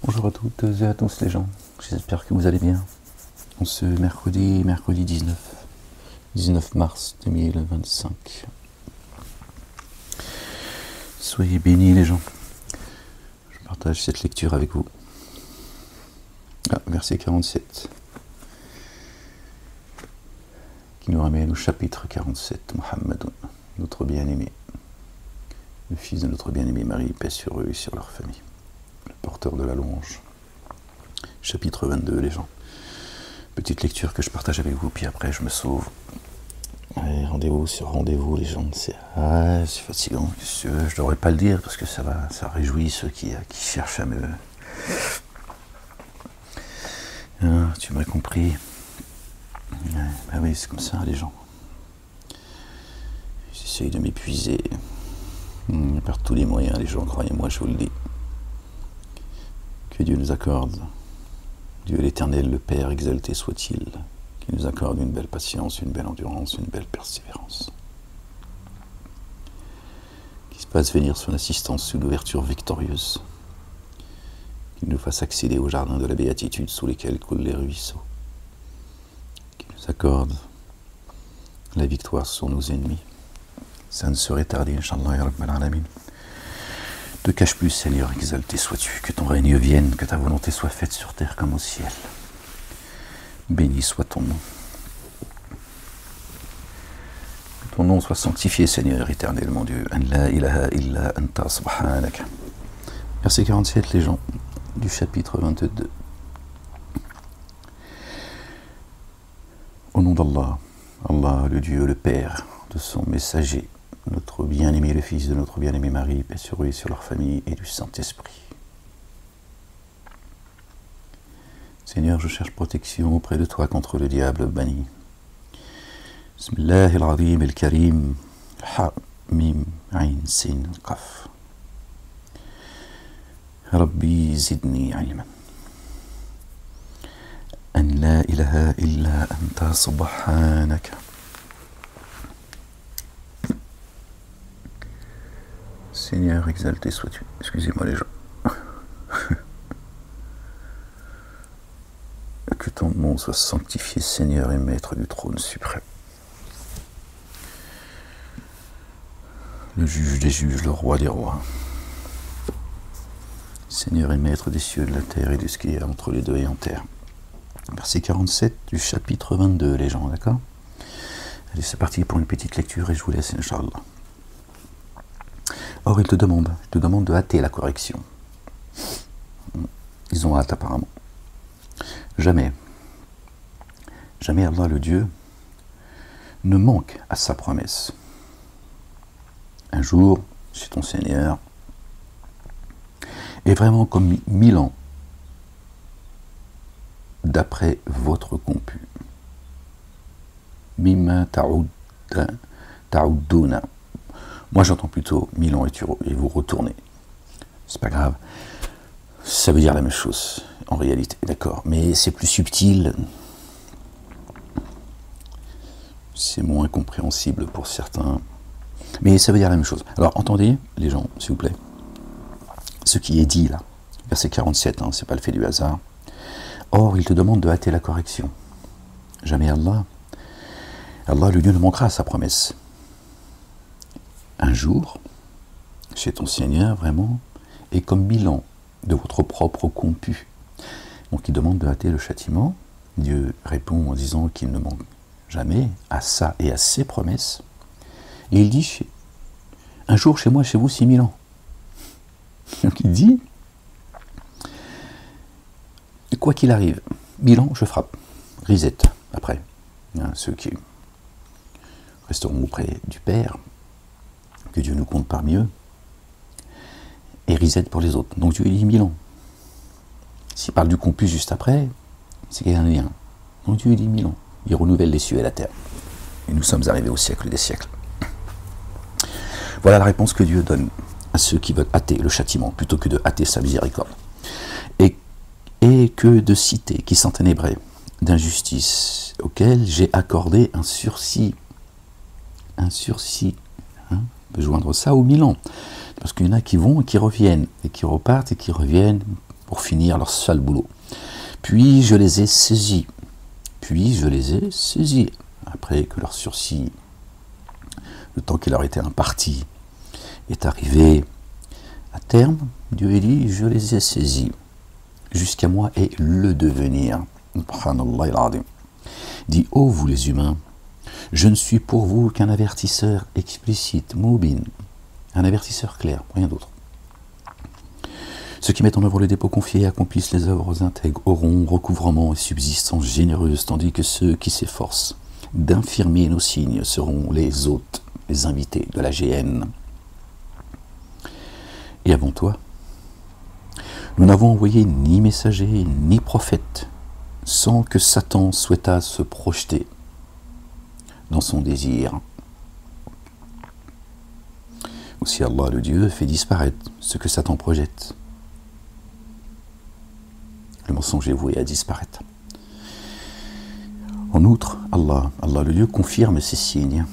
Bonjour à toutes et à tous les gens, j'espère que vous allez bien. En ce mercredi 19 mars 2025. Soyez bénis les gens. Je partage cette lecture avec vous. Verset 47. Qui nous ramène au chapitre 47. Mohammed, notre bien-aimé. Le fils de notre bien-aimé Marie, paix sur eux et sur leur famille. Le porteur de la louange. Chapitre 22, les gens. Petite lecture que je partage avec vous, puis après je me sauve. Allez, rendez-vous sur rendez-vous, les gens. C'est fatigant. Je devrais pas le dire parce que ça réjouit ceux qui cherchent à me. Tu m'as compris. Ben oui, c'est comme ça, les gens. J'essaye de m'épuiser. Par tous les moyens, les gens, croyez-moi, je vous le dis. Que Dieu nous accorde, Dieu l'Éternel, le Père, exalté soit-il, qui nous accorde une belle patience, une belle endurance, une belle persévérance. Qu'il se fasse venir son assistance sous l'ouverture victorieuse. Qu'il nous fasse accéder au jardin de la béatitude sous lesquels coulent les ruisseaux. Qu'il nous accorde la victoire sur nos ennemis. Ça ne serait tardé, Inch'Allah, ya Rabbal Alamin. Ne cache plus, Seigneur, exalté sois-tu, que ton règne vienne, que ta volonté soit faite sur terre comme au ciel. Béni soit ton nom. Que ton nom soit sanctifié, Seigneur éternel, mon Dieu. An la ilaha illa anta subhanaka. Verset 47, les gens, du chapitre 22. Au nom d'Allah, Allah, le Dieu, le Père, de son messager, notre bien-aimé, le Fils de notre bien-aimé Marie, paix sur eux et sur leur famille, et du Saint-Esprit. Seigneur, je cherche protection auprès de toi contre le diable banni. Bismillahir Azim al-Karim, Ha, Mim, Ain, Sin, Qaf. Rabbi zidni ilman. An la ilaha illa anta subhanaka. Seigneur, exalté sois-tu. Excusez-moi les gens. Que ton nom soit sanctifié, Seigneur et Maître du trône suprême. Le juge des juges, le roi des rois. Seigneur et Maître des cieux, de la terre et de ce qu'il y a entre les deux et en terre. Verset 47 du chapitre 22, les gens, d'accord? Allez, c'est parti pour une petite lecture et je vous laisse, Inch'Allah. Or, il te demande de hâter la correction. Ils ont hâte apparemment. Jamais Allah le Dieu ne manque à sa promesse. Un jour, chez ton Seigneur, est vraiment comme 1000 ans d'après votre compu. Mimma ta'udduna. Moi j'entends plutôt 1000 ans et vous retournez. C'est pas grave. Ça veut dire la même chose, en réalité, d'accord. Mais c'est plus subtil. C'est moins compréhensible pour certains. Mais ça veut dire la même chose. Alors entendez, les gens, s'il vous plaît. Ce qui est dit là, verset 47, c'est pas le fait du hasard. Or, il te demande de hâter la correction. Jamais Allah, le Dieu, ne manquera à sa promesse. Un jour, chez ton Seigneur, vraiment, est comme 1000 ans de votre propre compu. Donc il demande de hâter le châtiment. Dieu répond en disant qu'il ne manque jamais à ça et à ses promesses. Et il dit, un jour chez moi, chez vous, 6000 ans. Donc il dit, quoi qu'il arrive, 1000 ans, je frappe. Reset, après. Ceux qui resteront auprès du Père, que Dieu nous compte parmi eux, et reset pour les autres. Donc Dieu dit 1000 ans. S'il parle du compu juste après, c'est qu'il y a un lien. Donc Dieu dit 1000 ans. Il renouvelle les cieux et la terre. Et nous sommes arrivés au siècle des siècles. Voilà la réponse que Dieu donne à ceux qui veulent hâter le châtiment, plutôt que de hâter sa miséricorde. Et que de citer qui s'enténébraient d'injustice, auquel j'ai accordé un sursis. Un sursis. On peut joindre ça aux 1000 ans. Parce qu'il y en a qui vont et qui reviennent, et qui repartent et qui reviennent. pour finir leur sale boulot. Puis je les ai saisis. Puis je les ai saisis. Après que leur sursis, le temps qui leur était imparti, est arrivé à terme, Dieu a dit, je les ai saisis. Jusqu'à moi et le devenir. Subhanallah al-Azim. Dit, ô vous les humains, je ne suis pour vous qu'un avertisseur explicite, mubin, un avertisseur clair, rien d'autre. Ceux qui mettent en œuvre les dépôts confiés et accomplissent les œuvres intègres auront recouvrement et subsistance généreuse, tandis que ceux qui s'efforcent d'infirmer nos signes seront les hôtes, les invités de la géhenne. Et avant toi, nous n'avons envoyé ni messager ni prophète, sans que Satan souhaitât se projeter dans son désir. Aussi Allah le Dieu fait disparaître ce que Satan projette. Le mensonge est voué à disparaître. En outre, Allah le Dieu confirme ces signes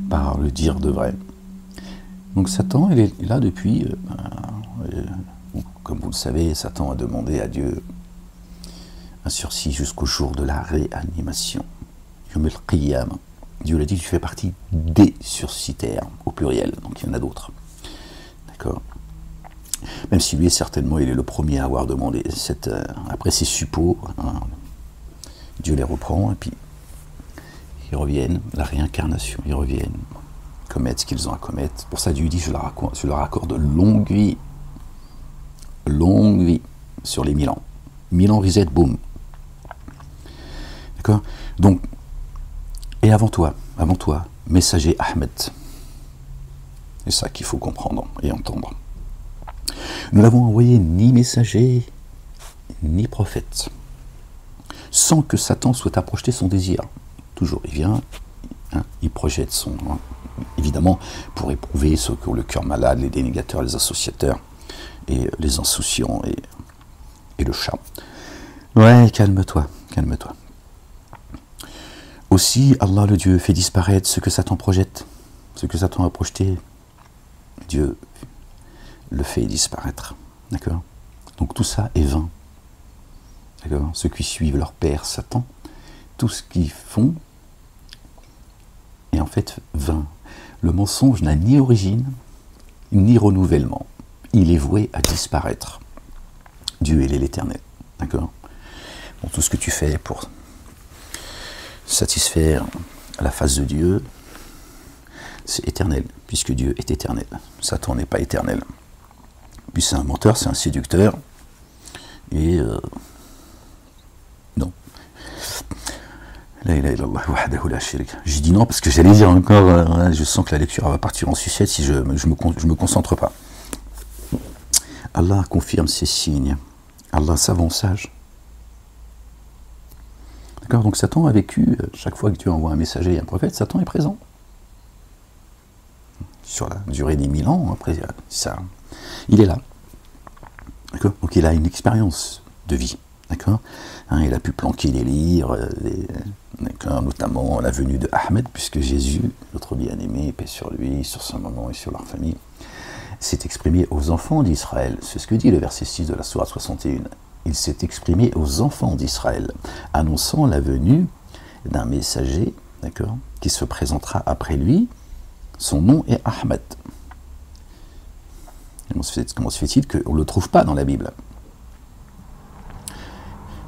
par le dire de vrai. Donc Satan, il est là depuis, comme vous le savez, Satan a demandé à Dieu un sursis jusqu'au jour de la réanimation. Yom al-Qiyam. Dieu l'a dit, tu fais partie des sursitaires, au pluriel, donc il y en a d'autres. D'accord? Même si lui, certainement, il est le premier à avoir demandé après ces suppos, hein, Dieu les reprend, et puis ils reviennent, la réincarnation, ils reviennent, commettent ce qu'ils ont à commettre. Pour ça, Dieu dit, je leur accorde longue vie, sur les 1000 ans. 1000 ans, reset, boum. D'accord? Donc, et avant toi, messager Ahmed. C'est ça qu'il faut comprendre et entendre. Nous n'avons envoyé ni messager, ni prophète, sans que Satan souhaite projeter son désir. Toujours, il vient, hein, il projette son... Hein, évidemment, pour éprouver ceux qui ont le cœur malade, les dénégateurs, les associateurs, et les insouciants, et le chat. Ouais, calme-toi. Aussi, Allah le Dieu fait disparaître ce que Satan projette, ce que Satan a projeté. Dieu le fait disparaître. D'accord? Donc tout ça est vain. D'accord? Ceux qui suivent leur père Satan, tout ce qu'ils font est en fait vain. Le mensonge n'a ni origine, ni renouvellement. Il est voué à disparaître. Dieu, il est l'Éternel. D'accord? Bon, tout ce que tu fais pour satisfaire la face de Dieu, c'est éternel, puisque Dieu est éternel. Satan n'est pas éternel. Puis c'est un menteur, c'est un séducteur, et non. La ilaha illallah wahdahu la sharik. J'ai dit non parce que j'allais dire encore, je sens que la lecture va partir en sucette si je me concentre pas. Allah confirme ses signes. Allah savant sage. D'accord? Donc Satan a vécu, chaque fois que Dieu envoie un messager et un prophète, Satan est présent. Sur la durée des 1000 ans, après ça, il est là. D'accord? Donc il a une expérience de vie. D'accord? Hein, il a pu planquer des livres, notamment la venue de Ahmed, puisque Jésus, notre bien-aimé, paix sur lui, sur sa maman et sur leur famille, s'est exprimé aux enfants d'Israël. C'est ce que dit le verset 6 de la sourate 61. Il s'est exprimé aux enfants d'Israël, annonçant la venue d'un messager, d'accord, qui se présentera après lui. Son nom est Ahmed. Comment se fait-il qu'on ne le trouve pas dans la Bible?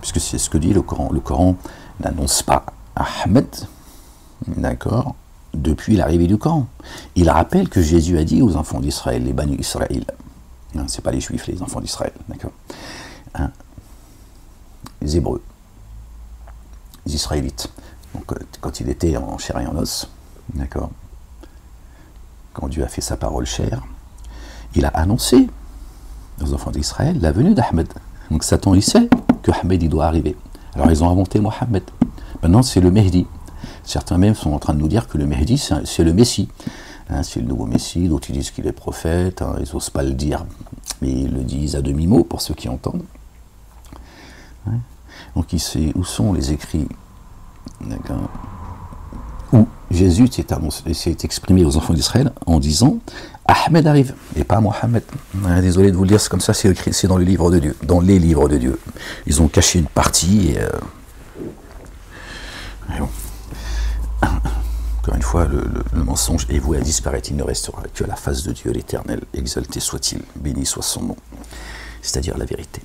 Puisque c'est ce que dit le Coran. Le Coran n'annonce pas Ahmed, d'accord, depuis l'arrivée du Coran. Il rappelle que Jésus a dit aux enfants d'Israël, les Banu Israël, hein, c'est pas les Juifs, les enfants d'Israël, d'accord, hein, les Hébreux, les Israélites. Donc, quand il était en chair et en os, d'accord, quand Dieu a fait sa parole chère, il a annoncé aux enfants d'Israël la venue d'Ahmed. Donc Satan, il sait que Ahmed, il doit arriver. Alors ils ont inventé Mohammed. Maintenant, c'est le Mehdi. Certains même sont en train de nous dire que le Mehdi, c'est le Messie. Hein, c'est le nouveau Messie, d'autres ils disent qu'il est prophète, hein, ils n'osent pas le dire, mais ils le disent à demi-mot pour ceux qui entendent. Hein. Donc où sont les écrits où Jésus s'est exprimé aux enfants d'Israël en disant Ahmed arrive, et pas Mohammed. Désolé de vous le dire, c'est comme ça, c'est écrit, c'est dans le livre de Dieu, dans les livres de Dieu. Ils ont caché une partie, et bon. Encore une fois, le mensonge est voué à disparaître, il ne restera que à la face de Dieu l'Éternel, exalté soit-il, béni soit son nom, c'est-à-dire la vérité.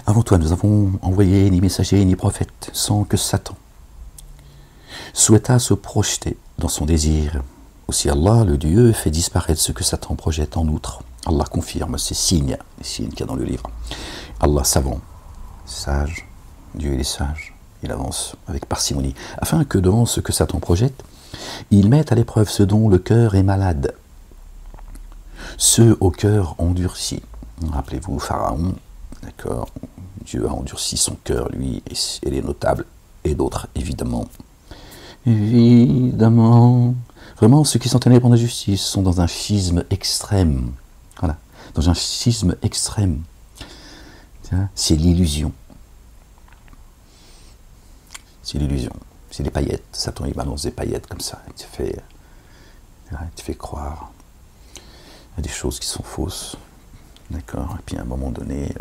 Avant toi, nous avons envoyé ni messager ni prophète, sans que Satan souhaita se projeter dans son désir. Aussi Allah, le Dieu, fait disparaître ce que Satan projette en outre. Allah confirme ces signes, les signes qu'il y a dans le livre. Allah savant, sage, Dieu il est sage, il avance avec parcimonie, afin que devant ce que Satan projette, il mette à l'épreuve ce dont le cœur est malade, ceux au cœur endurci. Rappelez-vous, Pharaon, d'accord, Dieu a endurci son cœur, lui, et les notables, et d'autres, évidemment. Évidemment. Vraiment, ceux qui sont ténèbres en injustice sont dans un schisme extrême. Voilà, dans un schisme extrême. C'est l'illusion. C'est l'illusion. C'est des paillettes. Satan, il balance des paillettes comme ça. Il te fait croire à des choses qui sont fausses. D'accord. Et puis à un moment donné,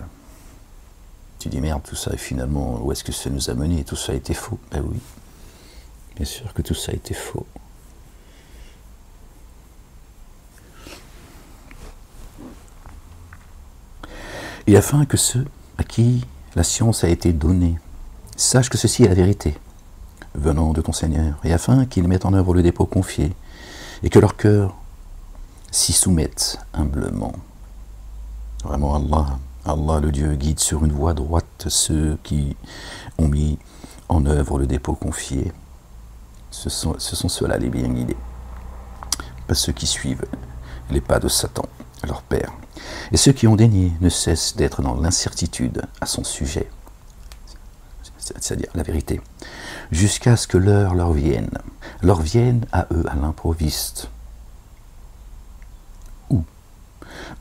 tu dis merde, tout ça, et finalement, où est-ce que ça nous a mené? Tout ça a été faux. Ben oui. Bien sûr que tout ça a été faux. Et afin que ceux à qui la science a été donnée sachent que ceci est la vérité, venant de ton Seigneur, et afin qu'ils mettent en œuvre le dépôt confié, et que leur cœur s'y soumette humblement. Vraiment, Allah le Dieu guide sur une voie droite ceux qui ont mis en œuvre le dépôt confié. Ce sont ceux-là les bien guidés, pas ceux qui suivent les pas de Satan, leur père. Et ceux qui ont daigné ne cessent d'être dans l'incertitude à son sujet, c'est-à-dire la vérité, jusqu'à ce que l'heure leur vienne à eux à l'improviste,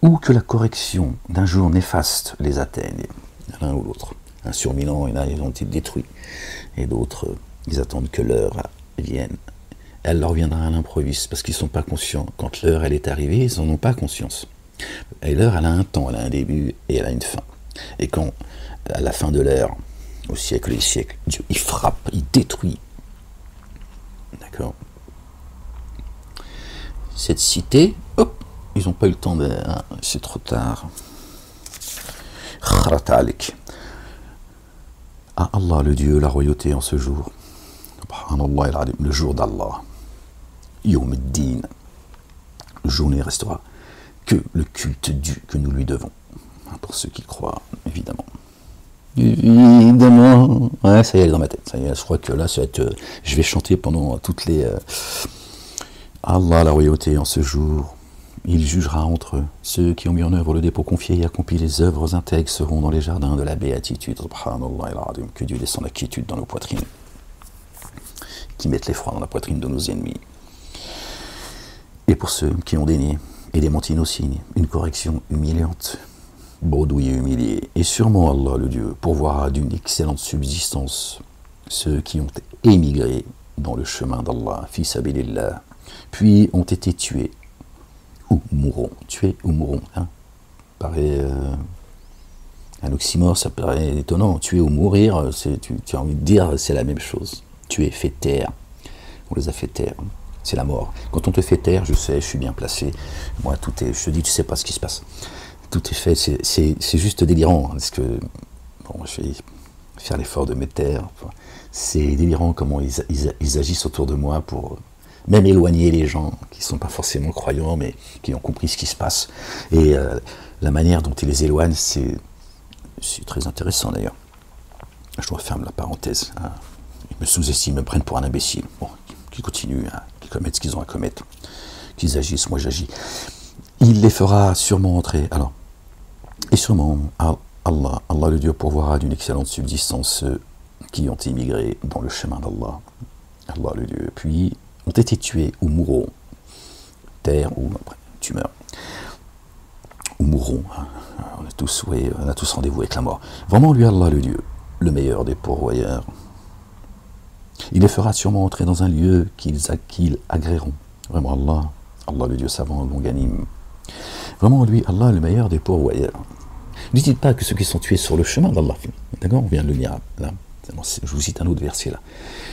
ou que la correction d'un jour néfaste les atteigne, l'un ou l'autre. Un surminant, ils ont été détruits, et d'autres, ils attendent que l'heure vienne. Elle leur viendra à l'improviste, parce qu'ils ne sont pas conscients. Quand l'heure elle est arrivée, ils n'en ont pas conscience. Et l'heure, elle a un temps, elle a un début et elle a une fin. Et quand, à la fin de l'heure, au siècle des siècles, Dieu, il frappe, il détruit. D'accord. Cette cité, hop, ils n'ont pas eu le temps de... Hein, c'est trop tard. Kharatalik. À Allah, le Dieu, la royauté en ce jour. Le jour d'Allah. Yawm ad-Din. Le jour où il restera que le culte dû que nous lui devons. Pour ceux qui croient, évidemment. Évidemment. Ouais, ça y est, elle est dans ma tête. Ça y est, je crois que là, ça va être, je vais chanter pendant toutes les... Allah, la royauté en ce jour. Il jugera entre eux. Ceux qui ont mis en œuvre le dépôt confié et accompli les œuvres intègres seront dans les jardins de la béatitude. Subhanallah, que Dieu descende la quiétude dans nos poitrines. Qui mettent l'effroi dans la poitrine de nos ennemis. Et pour ceux qui ont dénié et démenti nos signes, une correction humiliante, bredouille et humilié. Et sûrement Allah, le Dieu, pourvoira d'une excellente subsistance ceux qui ont émigré dans le chemin d'Allah, fi sabilillah, puis ont été tués ou mourront. Tués ou mourront. Hein. Paraît un oxymore, ça paraît étonnant. Tuer ou mourir, tu as envie de dire, c'est la même chose. Tuer, fait taire. On les a fait taire. C'est la mort. Quand on te fait taire, je sais, je suis bien placé. Moi, tout est. Je te dis, tu sais pas ce qui se passe. Tout est fait. C'est juste délirant. Hein, parce que bon, je vais faire l'effort de me taire. Enfin, c'est délirant comment ils agissent autour de moi pour même éloigner les gens qui ne sont pas forcément croyants, mais qui ont compris ce qui se passe. Et la manière dont ils les éloignent, c'est très intéressant d'ailleurs. Je dois fermer la parenthèse. Hein. Ils me sous-estiment, me prennent pour un imbécile. Bon, qui continuent, hein, qui commettent ce qu'ils ont à commettre, qu'ils agissent, moi j'agis. Il les fera sûrement entrer. Alors, et sûrement, Allah le Dieu pourvoira d'une excellente subsistance ceux qui ont immigré dans le chemin d'Allah. Allah le Dieu. Puis ont été tués ou mourront. Terre ou après, tu meurs. Ou mourront. On a tous rendez-vous avec la mort. Vraiment, lui, Allah le Dieu, le meilleur des pourvoyeurs. Il les fera sûrement entrer dans un lieu qu'ils agréeront. Vraiment, Allah le Dieu savant, longanime. Vraiment, lui, Allah, le meilleur des pourvoyeurs. Ne dites pas que ceux qui sont tués sur le chemin d'Allah, d'accord, on vient de le lire là, je vous cite un autre verset là.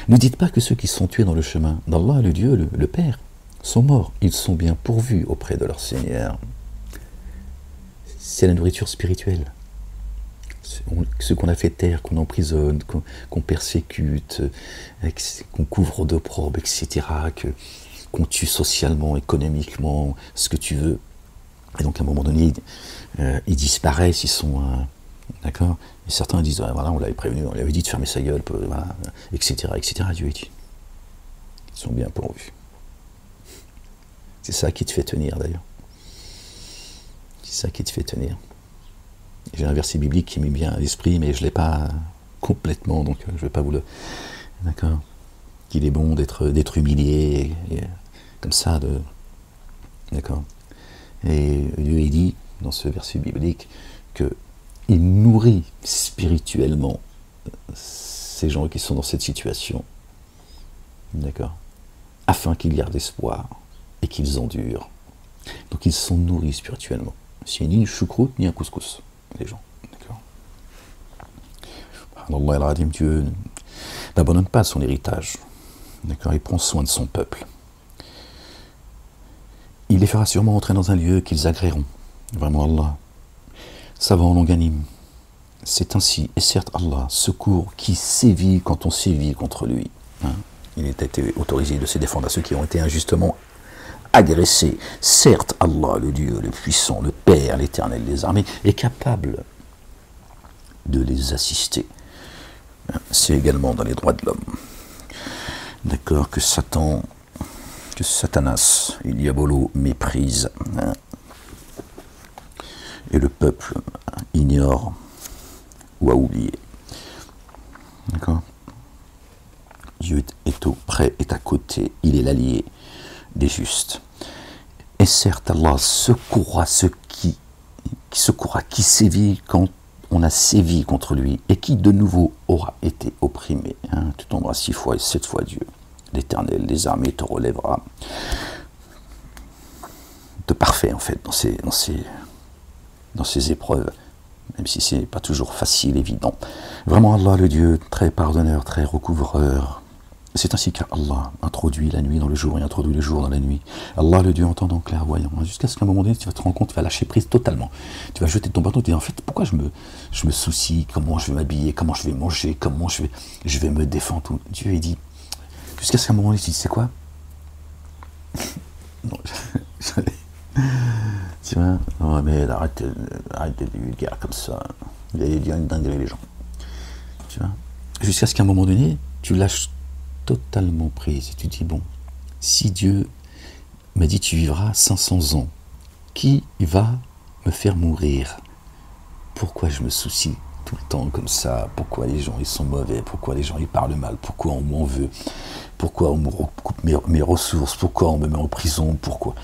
Ne dites pas que ceux qui sont tués dans le chemin d'Allah, le Dieu, le Père, sont morts. Ils sont bien pourvus auprès de leur Seigneur. C'est la nourriture spirituelle. Ceux qu'on a fait taire, qu'on emprisonne, qu'on persécute, qu'on couvre d'opprobre, etc., qu'on tue socialement, économiquement, ce que tu veux. Et donc à un moment donné, ils disparaissent, ils sont... d'accord. Et certains disent, ah, voilà, on l'avait prévenu, on lui avait dit de fermer sa gueule, voilà, etc., etc. Dieu dit, ils sont bien pourvus. C'est ça qui te fait tenir d'ailleurs. C'est ça qui te fait tenir. J'ai un verset biblique qui m'est bien à l'esprit, mais je ne l'ai pas complètement, donc je ne vais pas vous le... D'accord. Qu'il est bon d'être humilié, et comme ça, d'accord. Et Dieu il dit, dans ce verset biblique, qu'il nourrit spirituellement ces gens qui sont dans cette situation, d'accord, afin qu'ils gardent espoir et qu'ils endurent. Donc ils sont nourris spirituellement. C'est ni une choucroute ni un couscous, les gens, d'accord. Allah el-Adim, Dieu n'abandonne pas son héritage, d'accord, il prend soin de son peuple. Il les fera sûrement entrer dans un lieu qu'ils agréeront. Vraiment Allah, savant, longanime. C'est ainsi, et certes Allah, secours qui sévit quand on sévit contre lui. Hein. Il a été autorisé de se défendre à ceux qui ont été injustement agressés. Certes Allah, le Dieu, le puissant, le Père, l'Éternel des armées, est capable de les assister. C'est également dans les droits de l'homme. D'accord, que Satanas, il diabolo, méprise, hein, et le peuple ignore ou a oublié. D'accord. Dieu est auprès, est à côté, il est l'allié des justes. Et certes, Allah secourra ceux qui sévit quand on a sévi contre lui, et qui de nouveau aura été opprimé. Hein. Tu tomberas 6 fois et 7 fois Dieu. L'Éternel des armées te relèvera de parfait, en fait, dans ces épreuves, même si ce n'est pas toujours facile, évident. Vraiment, Allah, le Dieu, très pardonneur, très recouvreur. C'est ainsi qu'Allah introduit la nuit dans le jour et introduit le jour dans la nuit. Allah, le Dieu, entendant, clairvoyant, jusqu'à ce qu'à un moment donné, tu vas te rendre compte, tu vas lâcher prise totalement. Tu vas jeter ton bâton, tu vas dire, en fait, pourquoi je me soucie, comment je vais m'habiller, comment je vais manger, comment je vais me défendre. Tout. Dieu, il dit, jusqu'à ce qu'à un moment donné, tu dis, c'est quoi? Non, tu vois, non, mais arrête d'être vulgaire comme ça. Il y a une dinguerie, les gens. Tu vois, jusqu'à ce qu'à un moment donné, tu lâches totalement prise et tu dis, bon, si Dieu m'a dit tu vivras 500 ans, qui va me faire mourir? Pourquoi je me soucie tout le temps comme ça? Pourquoi les gens ils sont mauvais? Pourquoi les gens ils parlent mal? Pourquoi on m'en veut? Pourquoi on me recoupe mes ressources? Pourquoi on me met en prison? Pourquoi?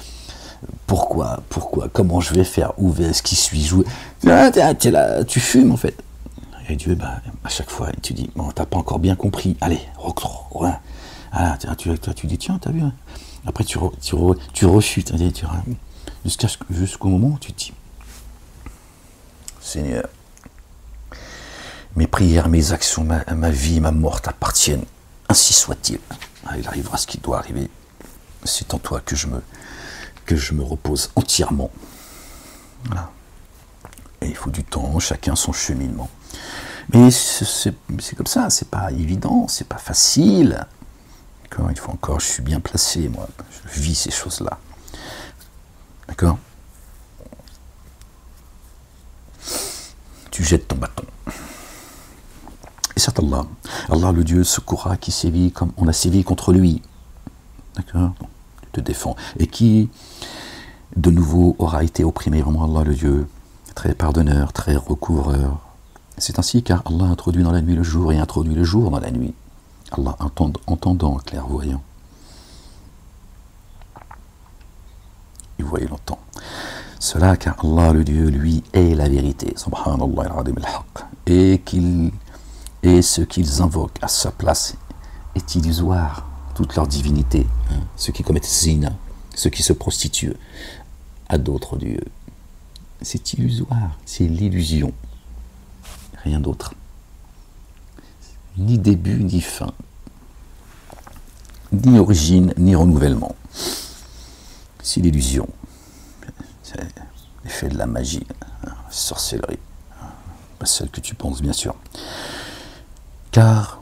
Comment je vais faire? Où est-ce qui suis-je? T'es là, tu fumes en fait. Et Dieu, à chaque fois, tu dis, bon, t'as pas encore bien compris. Allez, tu dis, tiens, t'as vu? Hein. Après, tu rechutes. Jusqu'au moment où tu te dis, Seigneur, mes prières, mes actions, ma vie, ma mort t'appartiennent. Ainsi soit-il. Il arrivera ce qui doit arriver. C'est en toi que je me repose entièrement. Voilà. Et il faut du temps, chacun son cheminement. Mais c'est comme ça, c'est pas évident, c'est pas facile. D'accord, il faut encore, je suis bien placé, moi, je vis ces choses-là. D'accord? Tu jettes ton bâton. Et certes Allah le Dieu secourra qui sévit comme on a sévi contre lui. D'accord? Tu te défends. Et qui, de nouveau, aura été opprimé. Vraiment Allah le Dieu, très pardonneur, très recouvreur. C'est ainsi car Allah introduit dans la nuit le jour et introduit le jour dans la nuit. Allah entendant, clairvoyant. Il voit, il entend. Cela car Allah le Dieu, lui, est la vérité. Subhanallah al-Adim al-Haq. Et ce qu'ils invoquent à sa place est illusoire. Toute leur divinité. Ceux qui commettent zina, ceux qui se prostituent à d'autres dieux. C'est illusoire, c'est l'illusion. Rien d'autre. Ni début, ni fin. Ni origine, ni renouvellement. C'est l'illusion. C'est l'effet de la magie, sorcellerie. Pas celle que tu penses, bien sûr. Car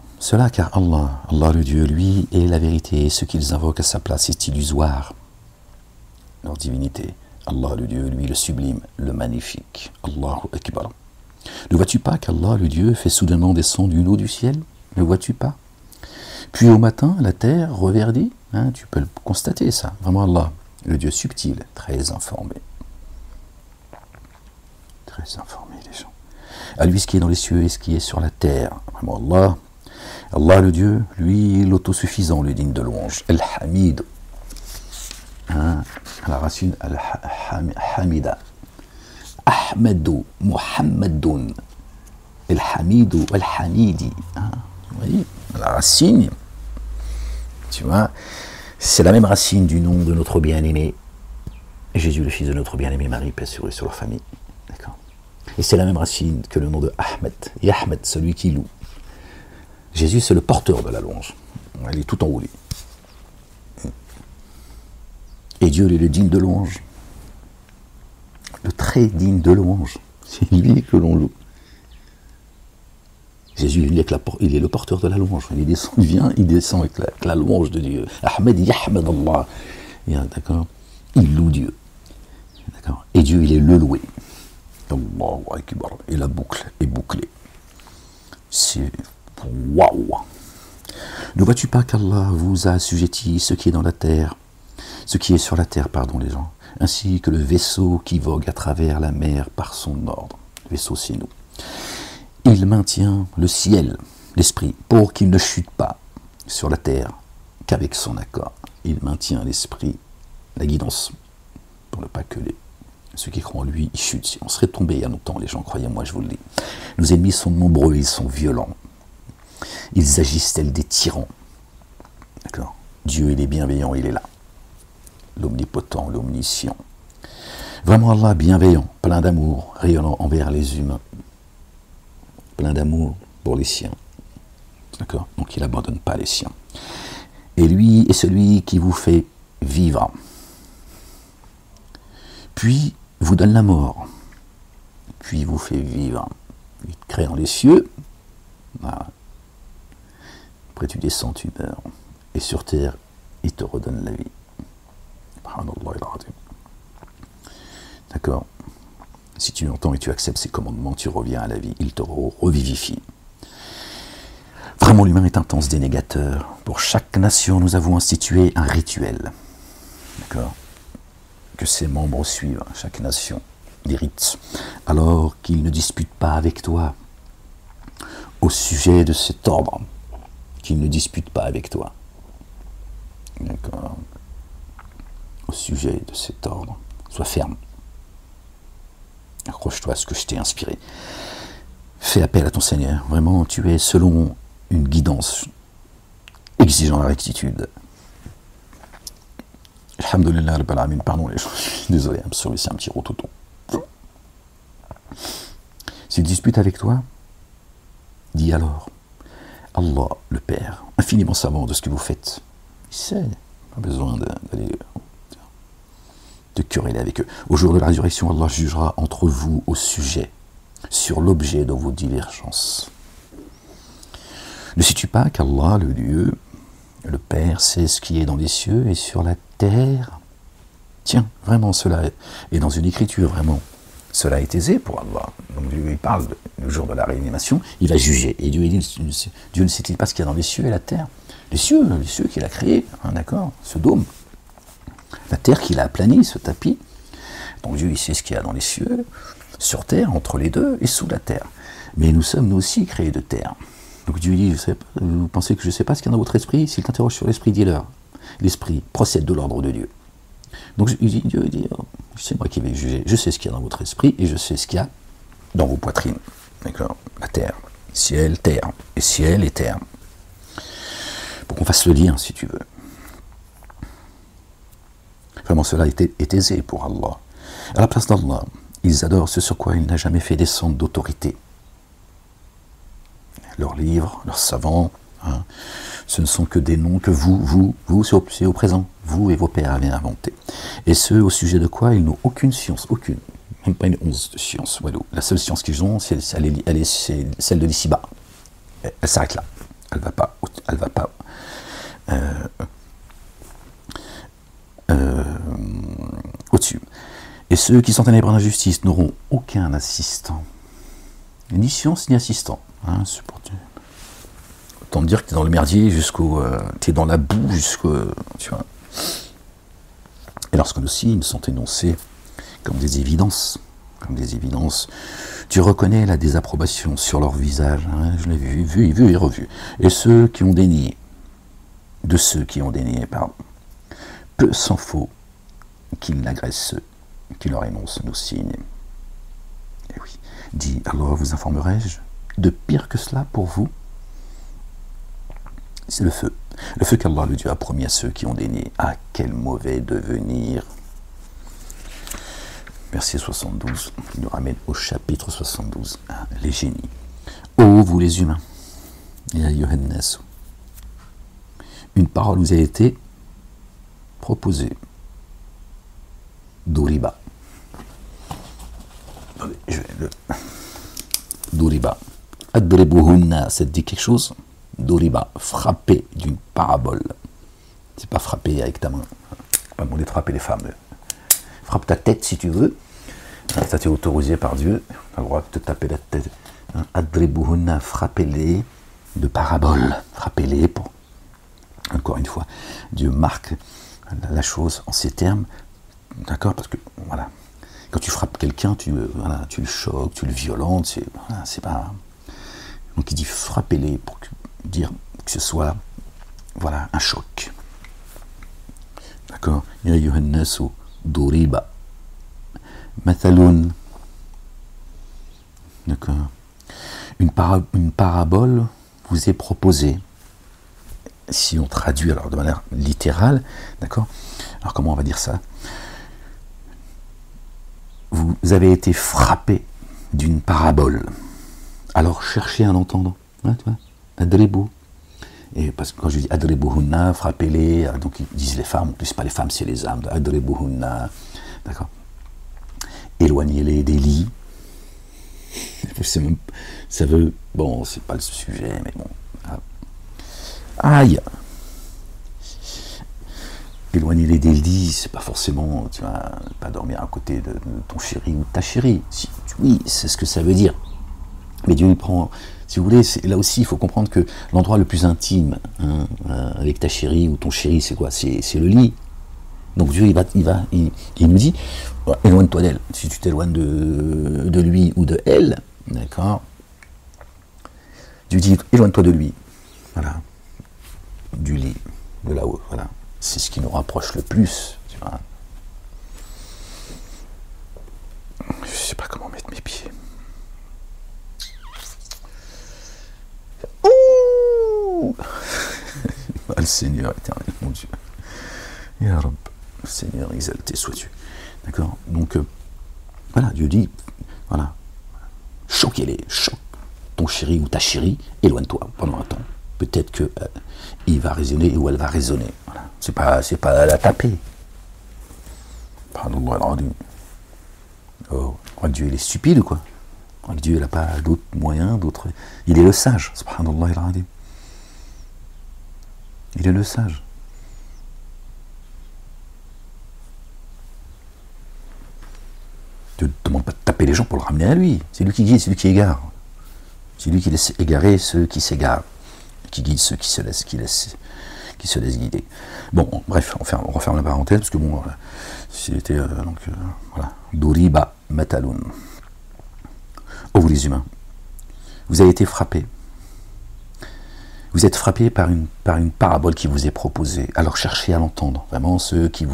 Allah, Allah le Dieu, lui, est la vérité, et ce qu'ils invoquent à sa place est illusoire. Leur divinité. Allah le Dieu, lui, le sublime, le magnifique. Allahu Akbar. Ne vois-tu pas qu'Allah le Dieu fait soudainement descendre une eau du ciel? Ne vois-tu pas? Puis au matin, la terre reverdit. Tu peux le constater, ça. Vraiment Allah, le Dieu subtil, très informé. Très informé, les gens. À lui ce qui est dans les cieux et ce qui est sur la terre. Vraiment Allah. Allah le Dieu, lui, l'autosuffisant, le digne de louange. Al-Hamid. À la racine, Al-Hamida. Ahmedou, Muhammadoun. Al-Hamidou, Al-Hamidi. Vous voyez, la racine, tu vois, c'est la même racine du nom de notre bien-aimé Jésus, le fils de notre bien-aimé Marie, paix sur eux et sur leur famille. D'accord. Et c'est la même racine que le nom de Ahmed. Yahmed, celui qui loue. Jésus, c'est le porteur de la louange. Il est tout en haut, lui. Et Dieu, il est le digne de louange. Le très digne de louange. C'est lui que l'on loue. Jésus, il est le porteur de la louange. Il descend avec la louange de Dieu. Ahmed, Yahmed Allah. D'accord. Il loue Dieu. D'accord. Et Dieu, il est le loué. Allahu Akbar. Et la boucle est bouclée. C'est waouh. Ne vois-tu pas qu'Allah vous a assujetti ce qui est dans la terre, ce qui est sur la terre, pardon, les gens, ainsi que le vaisseau qui vogue à travers la mer par son ordre. Le vaisseau, c'est nous. Il maintient le ciel, l'esprit, pour qu'il ne chute pas sur la terre qu'avec son accord. Il maintient l'esprit, la guidance, pour ne pas que ceux qui croient en lui, ils chutent. Si on serait tombé il y a longtemps, les gens, croyez-moi, je vous le dis. Nos ennemis sont nombreux, ils sont violents. Ils agissent tels des tyrans. D'accord. Dieu, il est bienveillant, il est là. L'omnipotent, l'omniscient. Vraiment Allah, bienveillant, plein d'amour, rayonnant envers les humains. Plein d'amour pour les siens. D'accord. Donc il n'abandonne pas les siens. Et lui est celui qui vous fait vivre. Puis vous donne la mort. Puis vous fait vivre. Il te crée dans les cieux. Voilà. Après tu descends, tu meurs. Et sur terre, il te redonne la vie. D'accord. Si tu entends et tu acceptes ses commandements, tu reviens à la vie. Il te revivifie. Vraiment, l'humain est intense dénégateur. Pour chaque nation, nous avons institué un rituel. D'accord. Que ses membres suivent, chaque nation, des rites. Alors qu'ils ne disputent pas avec toi au sujet de cet ordre. Qu'ils ne disputent pas avec toi. D'accord. Au sujet de cet ordre. Sois ferme. Accroche-toi à ce que je t'ai inspiré. Fais appel à ton Seigneur. Vraiment, tu es selon une guidance exigeant la rectitude. Alhamdulillah, pardon les gens. Désolé, c'est un petit rototon. S'il dispute avec toi, dis alors, Allah, le Père, infiniment savant de ce que vous faites, il sait, pas besoin d'aller de quereller avec eux. Au jour de la résurrection, Allah jugera entre vous au sujet, sur l'objet de vos divergences. Ne sais-tu pas qu'Allah, le Dieu, le Père, sait ce qui est dans les cieux et sur la terre? Tiens, vraiment, cela est dans une écriture, vraiment. Cela est aisé pour Allah. Donc Dieu, il parle du jour de la réanimation, il va juger. Et Dieu, il dit, Dieu ne sait-il pas ce qu'il y a dans les cieux et la terre? Les cieux qu'il a créés, hein, d'accord, ce dôme. La terre qu'il a aplanie, ce tapis. Donc Dieu, il sait ce qu'il y a dans les cieux, sur terre, entre les deux, et sous la terre. Mais nous sommes, nous aussi, créés de terre. Donc Dieu dit, vous pensez que je ne sais pas ce qu'il y a dans votre esprit? S'il t'interroge sur l'esprit, dis-leur. L'esprit procède de l'ordre de Dieu. Donc Dieu dit, oh, c'est moi qui vais juger. Je sais ce qu'il y a dans votre esprit, et je sais ce qu'il y a dans vos poitrines. D'accord? La terre. Ciel, terre. Et ciel et terre. Pour qu'on fasse le lien, si tu veux. Vraiment, cela est aisé pour Allah. À la place d'Allah, ils adorent ce sur quoi il n'a jamais fait descendre d'autorité. Leurs livres, leurs savants, hein, ce ne sont que des noms que vous, c'est au présent, vous et vos pères avez inventés. Et ceux au sujet de quoi ils n'ont aucune science, aucune, même pas une once de science. Voilà. La seule science qu'ils ont, c'est celle de l'ici-bas. Elle s'arrête là. Elle va pas au-dessus. Et ceux qui sont ténèbres d'injustice n'auront aucun assistant, ni science ni assistant. Hein, autant dire que tu es dans le merdier jusqu'au, tu es dans la boue jusqu'au, tu vois. Et lorsque nos signes sont énoncés comme des évidences, tu reconnais la désapprobation sur leur visage. Hein, je l'ai vu et revu. Et ceux qui ont dénié, pardon, peu s'en faut qu'ils n'agressent ceux qui leur énoncent nos signes. Et oui, dit alors vous informerai-je de pire que cela pour vous? C'est le feu qu'Allah le Dieu a promis à ceux qui ont dénié. Ah, quel mauvais devenir! Verset 72, qui nous ramène au chapitre 72, hein, les génies. Ô vous les humains, ya ayyuhan-nas, une parole vous a été proposée. Doriba. Doriba. Adribuhunna, ça te dit quelque chose? Doriba, frapper d'une parabole. C'est pas frapper avec ta main. Pas demander de frapper les femmes. Frappe ta tête si tu veux. Ça t'est autorisé par Dieu. Tu as le droit de te taper la tête. Adribuhunna, frappez-les de parabole. Frappez-les pour. Encore une fois, Dieu marque la chose en ces termes. D'accord? Parce que, voilà, quand tu frappes quelqu'un, tu le choques, tu le violentes, c'est pas... Donc il dit frappez-les pour dire que ce soit, voilà, un choc. D'accord? Ya ayyuhan nasu duriba mathalun. D'accord? Une parabole vous est proposée. Si on traduit alors de manière littérale, d'accord? Alors comment on va dire ça? Vous avez été frappé d'une parabole. Alors cherchez à l'entendre. Hein, tu vois? Adribou. Et parce que quand je dis adribuhunna, frappez-les, donc ils disent les femmes, en plus pas les femmes, c'est les âmes. Adribuhunna. D'accord? Éloignez-les des lits. Ça veut. Bon, c'est pas le sujet, mais bon. Aïe! Éloigner-les des lits, c'est pas forcément, tu vas pas dormir à côté de ton chéri ou de ta chérie. Oui, c'est ce que ça veut dire. Mais Dieu il prend, si vous voulez, là aussi, il faut comprendre que l'endroit le plus intime, hein, avec ta chérie ou ton chéri, c'est quoi? C'est le lit. Donc Dieu, il nous dit, éloigne-toi d'elle. Si tu t'éloignes de lui ou de elle, d'accord? Dieu dit, éloigne-toi de lui. Voilà. Du lit, de là-haut, voilà. C'est ce qui nous rapproche le plus, tu vois. Je sais pas comment mettre mes pieds. Ouh. Le Seigneur éternel, mon Dieu. Ya Rab, Seigneur exalté sois-tu. D'accord? Donc, voilà, Dieu dit, voilà, choquez-les, choque ton chéri ou ta chérie, éloigne-toi pendant un temps. Peut-être que il va résonner ou elle va résonner. Voilà. C'est pas à la taper. Pardon, alors, oh, Dieu il est stupide ou quoi? Dieu il n'a pas d'autres moyens, d'autres. Il est le sage. Subhanallah il-Azim. Il est le sage. Dieu ne demande pas de taper les gens pour le ramener à lui. C'est lui qui guide, c'est lui qui égare. C'est lui qui laisse égarer ceux qui s'égarent. Qui guide ceux qui se laissent guider. Bon, bref, on referme la parenthèse, parce que bon, c'était voilà. Doriba Mataloun. Oh, vous les humains, vous avez été frappés. Vous êtes frappés par une parabole qui vous est proposée. Alors cherchez à l'entendre. Vraiment, ceux que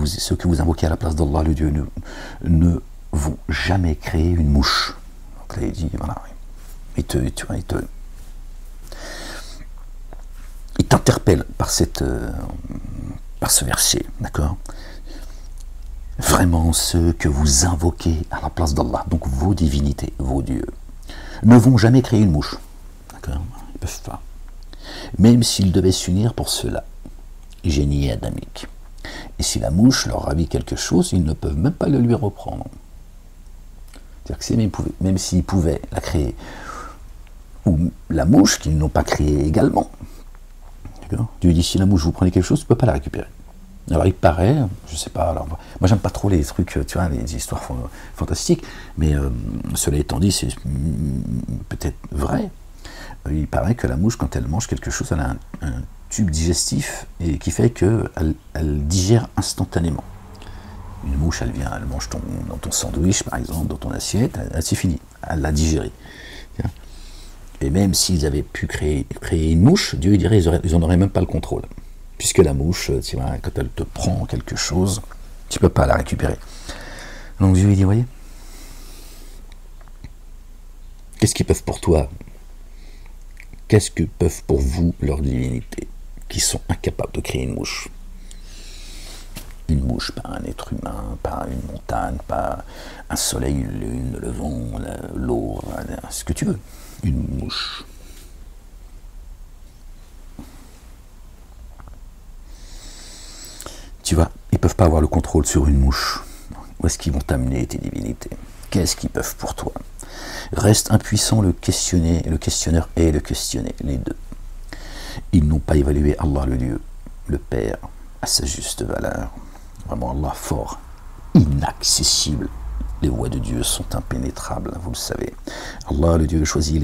vous invoquez à la place d'Allah, le Dieu, ne vont jamais créer une mouche. Donc là, il dit, voilà, il t'interpelle par ce verset, d'accord? vraiment ceux que vous invoquez à la place d'Allah, donc vos divinités, vos dieux, ne vont jamais créer une mouche. D'accord? Ils ne peuvent pas. Même s'ils devaient s'unir pour cela, génie adamique. Et si la mouche leur ravit quelque chose, ils ne peuvent même pas le lui reprendre. C'est-à-dire que même s'ils pouvaient la créer, ou la mouche qu'ils n'ont pas créée également, tu lui dis, si la mouche vous prenez quelque chose, tu ne peux pas la récupérer. Alors il paraît, je sais pas, alors, moi j'aime pas trop les trucs, tu vois, les histoires fantastiques, mais cela étant dit, c'est peut-être vrai. Il paraît que la mouche, quand elle mange quelque chose, elle a un tube digestif et qui fait qu'elle digère instantanément. Une mouche, elle vient, elle mange dans ton sandwich, par exemple, dans ton assiette, c'est fini, elle l'a digéré. Et même s'ils avaient pu créer une mouche, Dieu dirait ils n'en auraient même pas le contrôle. Puisque la mouche, tu vois, quand elle te prend quelque chose, tu ne peux pas la récupérer. Donc Dieu lui dit, voyez, qu'est-ce qu'ils peuvent pour toi? Qu'est-ce que peuvent pour vous leurs divinités, qui sont incapables de créer une mouche? Une mouche, pas un être humain, pas une montagne, pas un soleil, une lune, le vent, l'eau, ce que tu veux. Une mouche. Tu vois, ils ne peuvent pas avoir le contrôle sur une mouche. Où est-ce qu'ils vont t'amener tes divinités? Qu'est-ce qu'ils peuvent pour toi? Reste impuissant le questionneur et le questionné, les deux. Ils n'ont pas évalué Allah le Dieu, le Père, à sa juste valeur. Vraiment Allah fort, inaccessible. Les voies de Dieu sont impénétrables, vous le savez. Allah le Dieu choisit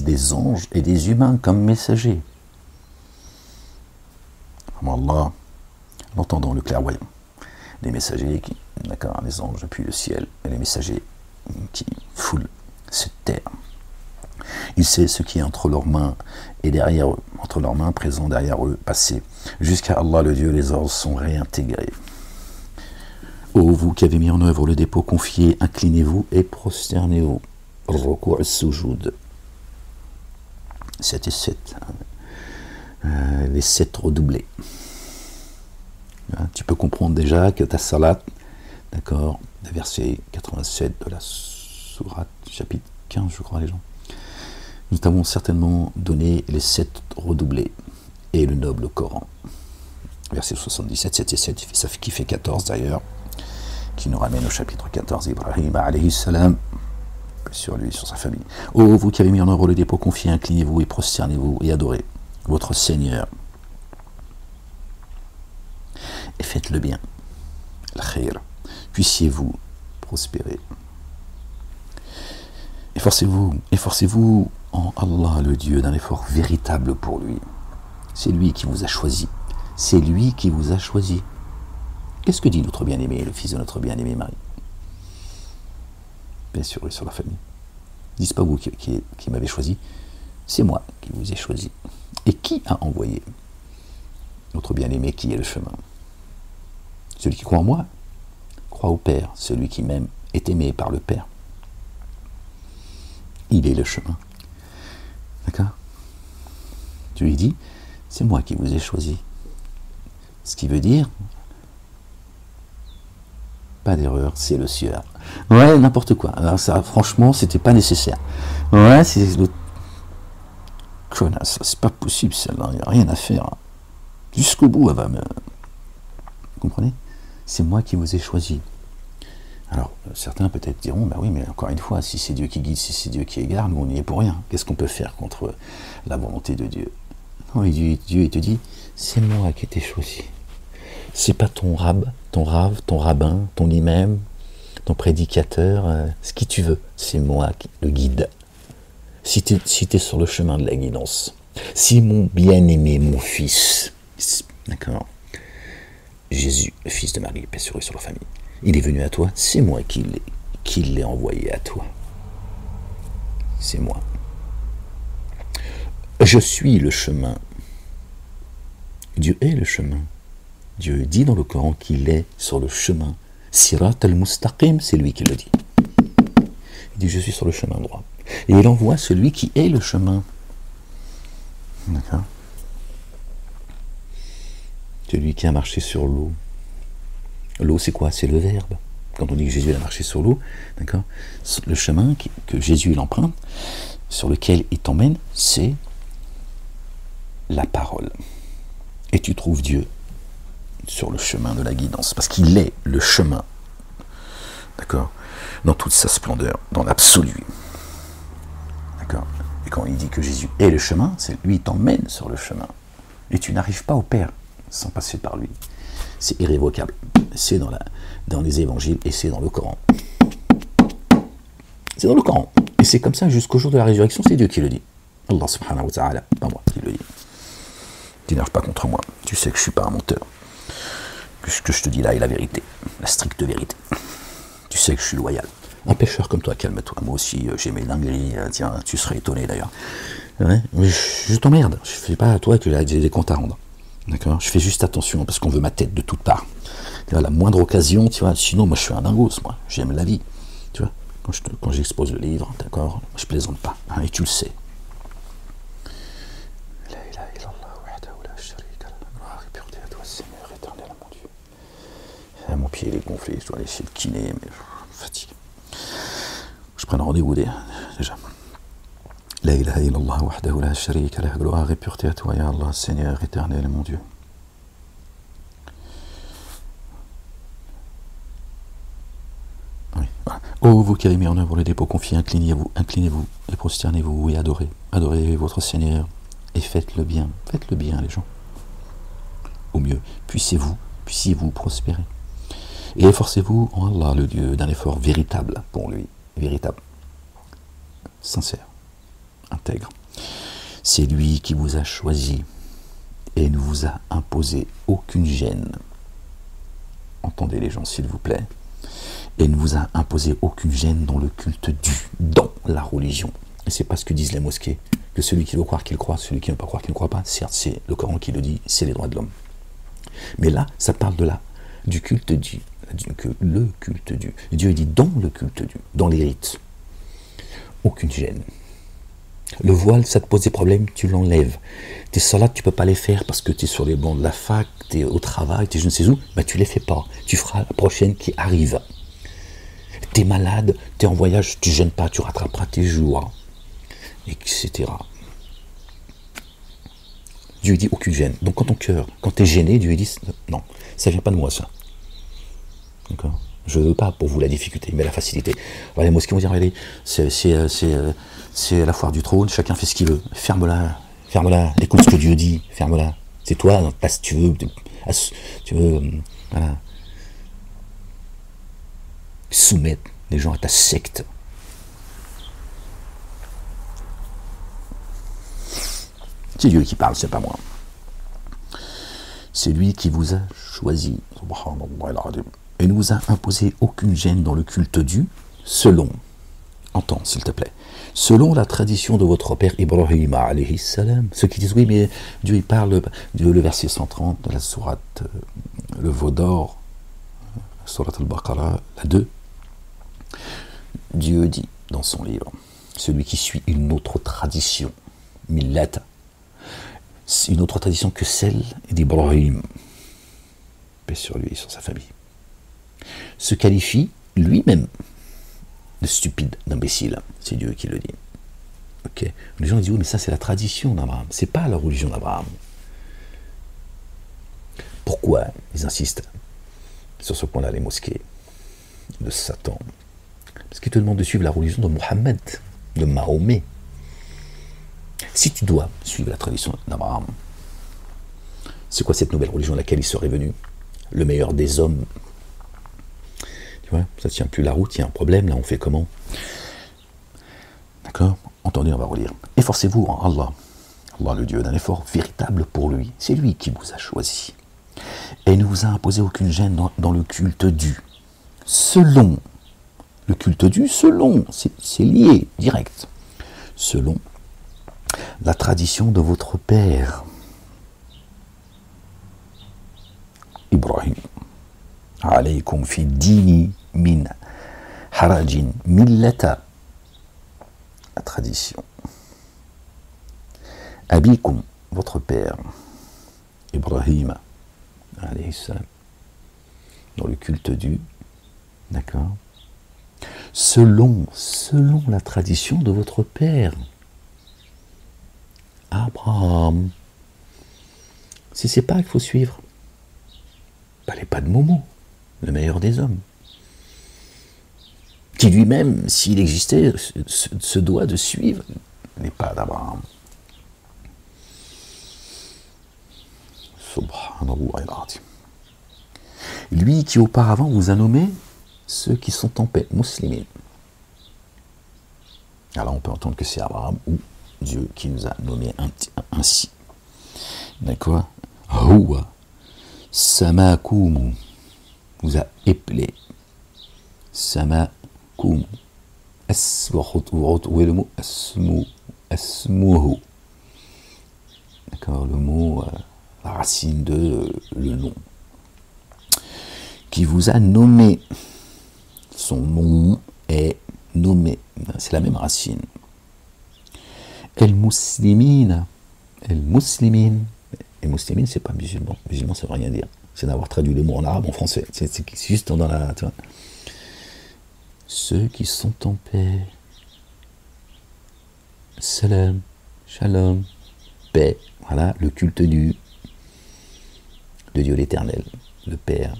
des anges et des humains comme messagers. Vraiment Allah, l'entendant, le clairvoyant. Les messagers les anges depuis le ciel, et les messagers qui foulent cette terre. Il sait ce qui est entre leurs mains et derrière eux, entre leurs mains, présent derrière eux, passé. Jusqu'à Allah le Dieu, les ordres sont réintégrés. Ô vous qui avez mis en œuvre le dépôt confié, inclinez-vous et prosternez-vous. Ruku' as-sujud. 7 et 7. Les 7 redoublés. Tu peux comprendre déjà que ta salat, d'accord, le verset 87 de la sourate, chapitre 15, je crois, les gens. Nous t'avons certainement donné les 7 redoublés et le noble Coran. Verset 77, 7 et 7, qui fait 14 d'ailleurs, qui nous ramène au chapitre 14, Ibrahim alayhi salam, sur lui, sur sa famille. Ô vous qui avez mis en œuvre le dépôt confié, inclinez-vous et prosternez-vous et adorez votre Seigneur. Et faites le bien, le khayr, puissiez-vous prospérer. Efforcez-vous en Allah le Dieu d'un effort véritable pour lui. C'est lui qui vous a choisi. C'est lui qui vous a choisi. Qu'est-ce que dit notre bien-aimé, le fils de notre bien-aimé Marie? Bien sûr, sur la famille. Ne dites pas vous qui m'avez choisi, c'est moi qui vous ai choisi. Et qui a envoyé notre bien-aimé qui est le chemin? Celui qui croit en moi, croit au Père. Celui qui m'aime est aimé par le Père. Il est le chemin. D'accord? Tu lui dis, c'est moi qui vous ai choisi. Ce qui veut dire, pas d'erreur, c'est le sieur. Ouais, n'importe quoi. Alors ça, franchement, c'était pas nécessaire. Ouais, c'est le connasse, c'est pas possible celle-là, il n'y a rien à faire. Jusqu'au bout, elle va me... Vous comprenez? C'est moi qui vous ai choisi. Alors, certains peut-être diront, bah oui, mais encore une fois, si c'est Dieu qui guide, si c'est Dieu qui égare, nous on n'y est pour rien. Qu'est-ce qu'on peut faire contre la volonté de Dieu? Non, Dieu, il te dit, c'est moi qui t'ai choisi. C'est pas ton rab, ton rave, ton rabbin, ton imam, ton prédicateur, ce qui tu veux. C'est moi le guide. Si tu es sur le chemin de la guidance, si mon bien-aimé, mon fils, d'accord, Jésus, le fils de Marie, paix sur eux, sur leur famille, il est venu à toi, c'est moi qui l'ai envoyé à toi. C'est moi. Je suis le chemin. Dieu est le chemin. Dieu dit dans le Coran qu'il est sur le chemin. Sirat al-Mustaqim, c'est lui qui le dit. Il dit, je suis sur le chemin droit. Et il envoie celui qui est le chemin. D'accord? Celui qui a marché sur l'eau. L'eau, c'est quoi? C'est le verbe. Quand on dit que Jésus a marché sur l'eau, d'accord, le chemin que Jésus l'emprunte, sur lequel il t'emmène, c'est la parole. Et tu trouves Dieu sur le chemin de la guidance, parce qu'il est le chemin, d'accord, dans toute sa splendeur, dans l'absolu. D'accord. Et quand il dit que Jésus est le chemin, c'est lui qui t'emmène sur le chemin. Et tu n'arrives pas au Père sans passer par lui. C'est irrévocable. C'est dans les évangiles et c'est dans le Coran. C'est dans le Coran. Et c'est comme ça jusqu'au jour de la résurrection, c'est Dieu qui le dit. Allah subhanahu wa ta'ala, pas moi qui le dit. Tu n'arrives pas contre moi. Tu sais que je ne suis pas un menteur. Que ce que je te dis là est la vérité. La stricte vérité. Tu sais que je suis loyal. Un pécheur comme toi, calme-toi. Moi aussi, j'ai mes dingueries. Tiens, tu serais étonné d'ailleurs. Ouais, mais je t'emmerde. Je ne fais pas à toi que j'ai des comptes à rendre. D'accord? Je fais juste attention parce qu'on veut ma tête de toutes parts. Tu vois, la moindre occasion, tu vois. Sinon, moi, je suis un dingos, moi. J'aime la vie. Tu vois? Quand j'expose le livre, d'accord? Je plaisante pas. Hein, et tu le sais. Mon pied il est gonflé, je dois aller chez le kiné, mais fatigue. Je prends un rendez-vous déjà. La ilaha illallah wahdahu la sharika lah, gloire et pureté à toi, ya Allah, Seigneur éternel, mon Dieu. Oui, voilà. Oh, vous qui avez mis en œuvre les dépôts confiés, inclinez-vous et prosternez-vous et adorez votre Seigneur et faites le bien les gens. Au mieux, puissiez-vous prospérer. Et efforcez-vous en Allah, le Dieu, d'un effort véritable pour lui. Véritable. Sincère. Intègre. C'est lui qui vous a choisi et ne vous a imposé aucune gêne. Entendez les gens, s'il vous plaît. Et ne vous a imposé aucune gêne dans le culte dans la religion. Et c'est pas ce que disent les mosquées. Que celui qui veut croire qu'il croit, celui qui ne veut pas croire qu'il ne croit pas. Certes, c'est le Coran qui le dit, c'est les droits de l'homme. Mais là, ça parle du culte le culte du. Dieu dit dans le culte dans les rites. Aucune gêne. Le voile, ça te pose des problèmes, tu l'enlèves. Tes salades, tu ne peux pas les faire parce que tu es sur les bancs de la fac, tu es au travail, tu es je ne sais où, ben tu ne les fais pas. Tu feras la prochaine qui arrive. Tu es malade, tu es en voyage, tu ne gênes pas, tu rattraperas tes jours, etc. Dieu dit aucune gêne. Donc quand ton cœur, quand tu es gêné, Dieu dit non, ça ne vient pas de moi ça. D'accord? Je ne veux pas pour vous la difficulté, mais la facilité. Alors, les mosquées vont dire, regardez, c'est la foire du trône, chacun fait ce qu'il veut. Ferme-la, écoute ce que Dieu dit, ferme-la. C'est toi, si tu veux, voilà, soumettre les gens à ta secte. C'est Dieu qui parle, c'est pas moi. C'est lui qui vous a choisi. Et ne vous a imposé aucune gêne dans le culte selon, entends s'il te plaît, selon la tradition de votre père Ibrahim alayhi salam. Ceux qui disent oui mais Dieu il parle, le verset 130 de la sourate, le veau d'or, sourate al-Baqarah, la 2, Dieu dit dans son livre, celui qui suit une autre tradition, millat, une autre tradition que celle d'Ibrahim, paix sur lui et sur sa famille, se qualifie lui-même de stupide, d'imbécile. C'est Dieu qui le dit. Okay. Les gens disent oui, mais ça c'est la tradition d'Abraham, c'est pas la religion d'Abraham. Pourquoi ils insistent sur ce point-là, les mosquées de Satan? Parce qu'ils te demandent de suivre la religion de Mohammed, de Mahomet. Si tu dois suivre la tradition d'Abraham, c'est quoi cette nouvelle religion à laquelle il serait venu? Le meilleur des hommes. Tu vois, ça tient plus la route, il y a un problème, là on fait comment? D'accord? Entendez, on va relire. Efforcez-vous en Allah, Allah le Dieu, d'un effort véritable pour lui. C'est lui qui vous a choisi. Et il ne vous a imposé aucune gêne dans le culte selon. Le culte selon, c'est lié, direct. Selon la tradition de votre père, Ibrahim. Alaykum fi dini min harajin millata. La tradition. Abikum, votre père, Ibrahim, alayhi salam. dans le culte du, d'accord, selon la tradition de votre père, Abraham. Si c'est pas qu'il faut suivre, les pas de Momo, le meilleur des hommes, qui lui-même, s'il existait, se doit de suivre les pas d'Abraham. Subhanallah al-Azim. Lui qui auparavant vous a nommé ceux qui sont en paix, musulmans. Alors on peut entendre que c'est Abraham ou Dieu qui nous a nommé ainsi. D'accord? Huwa Samakum vous a épelé. Samakum. Où est le mot? Asmuhu. D'accord, le mot, la racine de le nom. Qui vous a nommé. Son nom est nommé. C'est la même racine. El-Muslimine. El-Muslimine. El-Muslimine, c'est pas musulman. Musulman, ça veut rien dire. C'est d'avoir traduit les mots en arabe, en français. C'est juste dans la... Tu vois. Ceux qui sont en paix. Salam. Shalom. Paix. Voilà, le culte de Dieu l'Éternel. Le Père.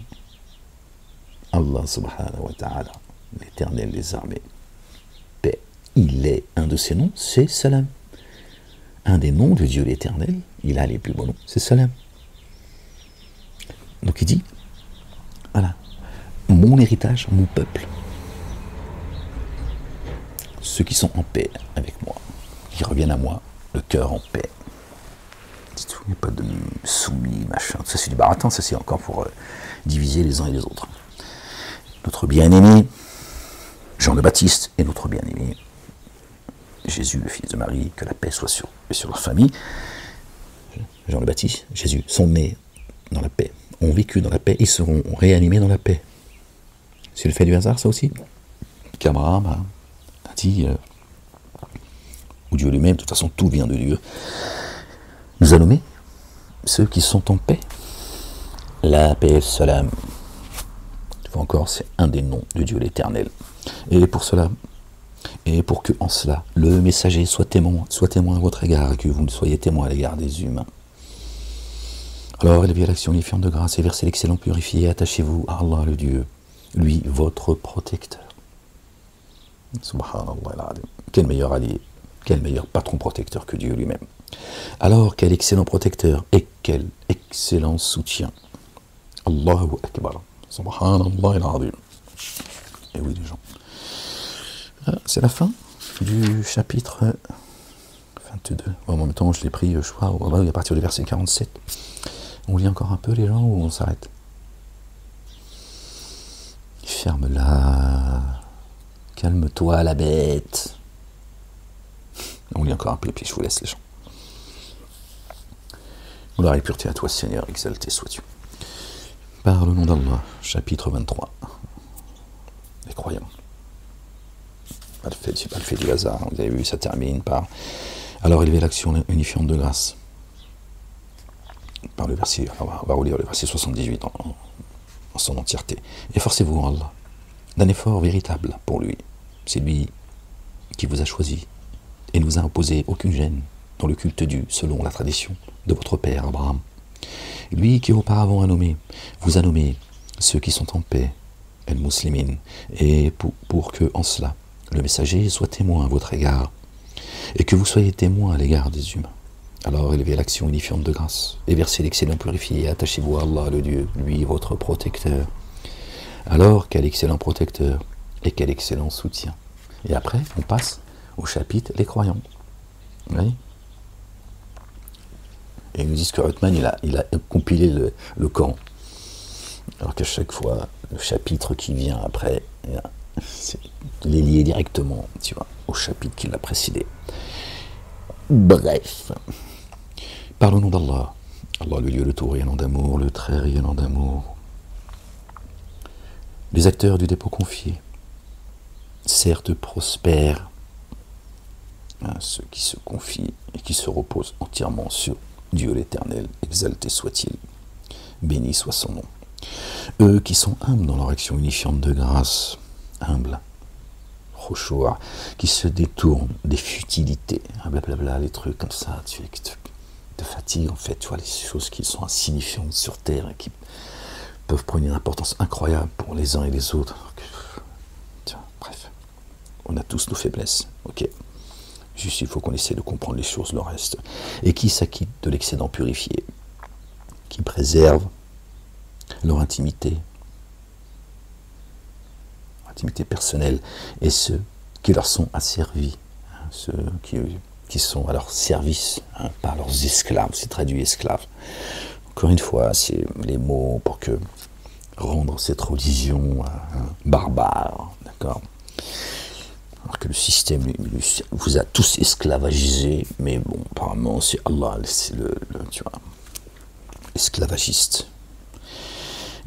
Allah subhanahu wa ta'ala. L'Éternel des armées. Paix. Il est un de ses noms, c'est Salam. Un des noms de Dieu l'Éternel, il a les plus beaux noms, c'est Salam. Donc il dit, voilà, mon héritage, mon peuple, ceux qui sont en paix avec moi, qui reviennent à moi, le cœur en paix. C'est tout, il n'y a pas de soumis, machin, ça c'est du baratin, ça c'est encore pour diviser les uns et les autres. Notre bien-aimé, Jean le Baptiste, et notre bien-aimé, Jésus, le fils de Marie, que la paix soit sur leur famille. Jean le Baptiste, Jésus, sont nés dans la paix, ont vécu dans la paix, ils seront réanimés dans la paix. C'est le fait du hasard, ça aussi? Qu'Abraham a dit, ou Dieu lui-même, de toute façon tout vient de Dieu, nous a nommé ceux qui sont en paix. La paix, salam. Une fois encore, c'est un des noms de Dieu l'Éternel. Et pour cela, et pour que, en cela, le messager soit témoin à votre égard, et que vous ne soyez témoin à l'égard des humains. Alors, élevez l'action unifiante de grâce et versez l'excellent purifié, attachez-vous à Allah le Dieu, lui, votre protecteur. Subhanallah al-Azim. Quel meilleur allié, quel meilleur patron protecteur que Dieu lui-même. Alors, quel excellent protecteur et quel excellent soutien. Allahu Akbar. Subhanallah al-Azim. Et oui, les gens. C'est la fin du chapitre 22. En même temps, je l'ai pris, je crois, à partir du verset 47. On lit encore un peu, les gens, ou on s'arrête? Ferme-la. Calme-toi, la bête. On lit encore un peu, puis je vous laisse, les gens. Gloire et pureté à toi, Seigneur, exalté sois-tu. Par le nom d'Allah, chapitre 23. Les croyants. C'est pas le fait du hasard, vous avez vu, ça termine par... Alors élevez l'action unifiante de grâce. Par le verset, on va relire le verset 78 en son entièreté. Efforcez-vous en Allah, d'un effort véritable pour lui. C'est lui qui vous a choisi et ne vous a imposé aucune gêne dans le culte dû selon la tradition de votre père Abraham. Lui qui auparavant vous a nommé ceux qui sont en paix, el-Muslimin, et pour que en cela, le messager soit témoin à votre égard, et que vous soyez témoin à l'égard des humains. Alors élevez l'action unifiante de grâce, et versez l'excellent purifié, attachez-vous à Allah le Dieu, lui votre protecteur. Alors quel excellent protecteur, et quel excellent soutien. Et après, on passe au chapitre les croyants. Oui. Et ils nous disent que Uthman, il a compilé le Coran. Alors qu'à chaque fois, le chapitre qui vient après, il est lié directement, tu vois, au chapitre qui l'a précédé. Bref. Par le nom d'Allah, Allah le Dieu, le tout rayonnant d'amour, le très rayonnant d'amour. Les acteurs du dépôt confié, certes prospèrent, ceux qui se confient et qui se reposent entièrement sur Dieu l'Éternel, exalté soit-il, béni soit son nom. Eux qui sont humbles dans leur action unifiante de grâce, humbles, khushu', qui se détournent des futilités, blablabla, les trucs comme ça, qui te fatiguent en fait, tu vois, les choses qui sont insignifiantes sur Terre et qui peuvent prendre une importance incroyable pour les uns et les autres. Tiens, bref, on a tous nos faiblesses, ok. Juste il faut qu'on essaie de comprendre les choses, le reste. Et qui s'acquittent de l'excédent purifié, qui préservent leur intimité personnelle, et ceux qui leur sont asservis, hein, ceux qui sont à leur service, hein, par leurs esclaves, c'est traduit esclaves. Encore une fois, c'est les mots pour que rendre cette religion barbare, d'accord. Alors que le système vous a tous esclavagisés, mais bon, apparemment c'est Allah, c'est tu vois, esclavagiste.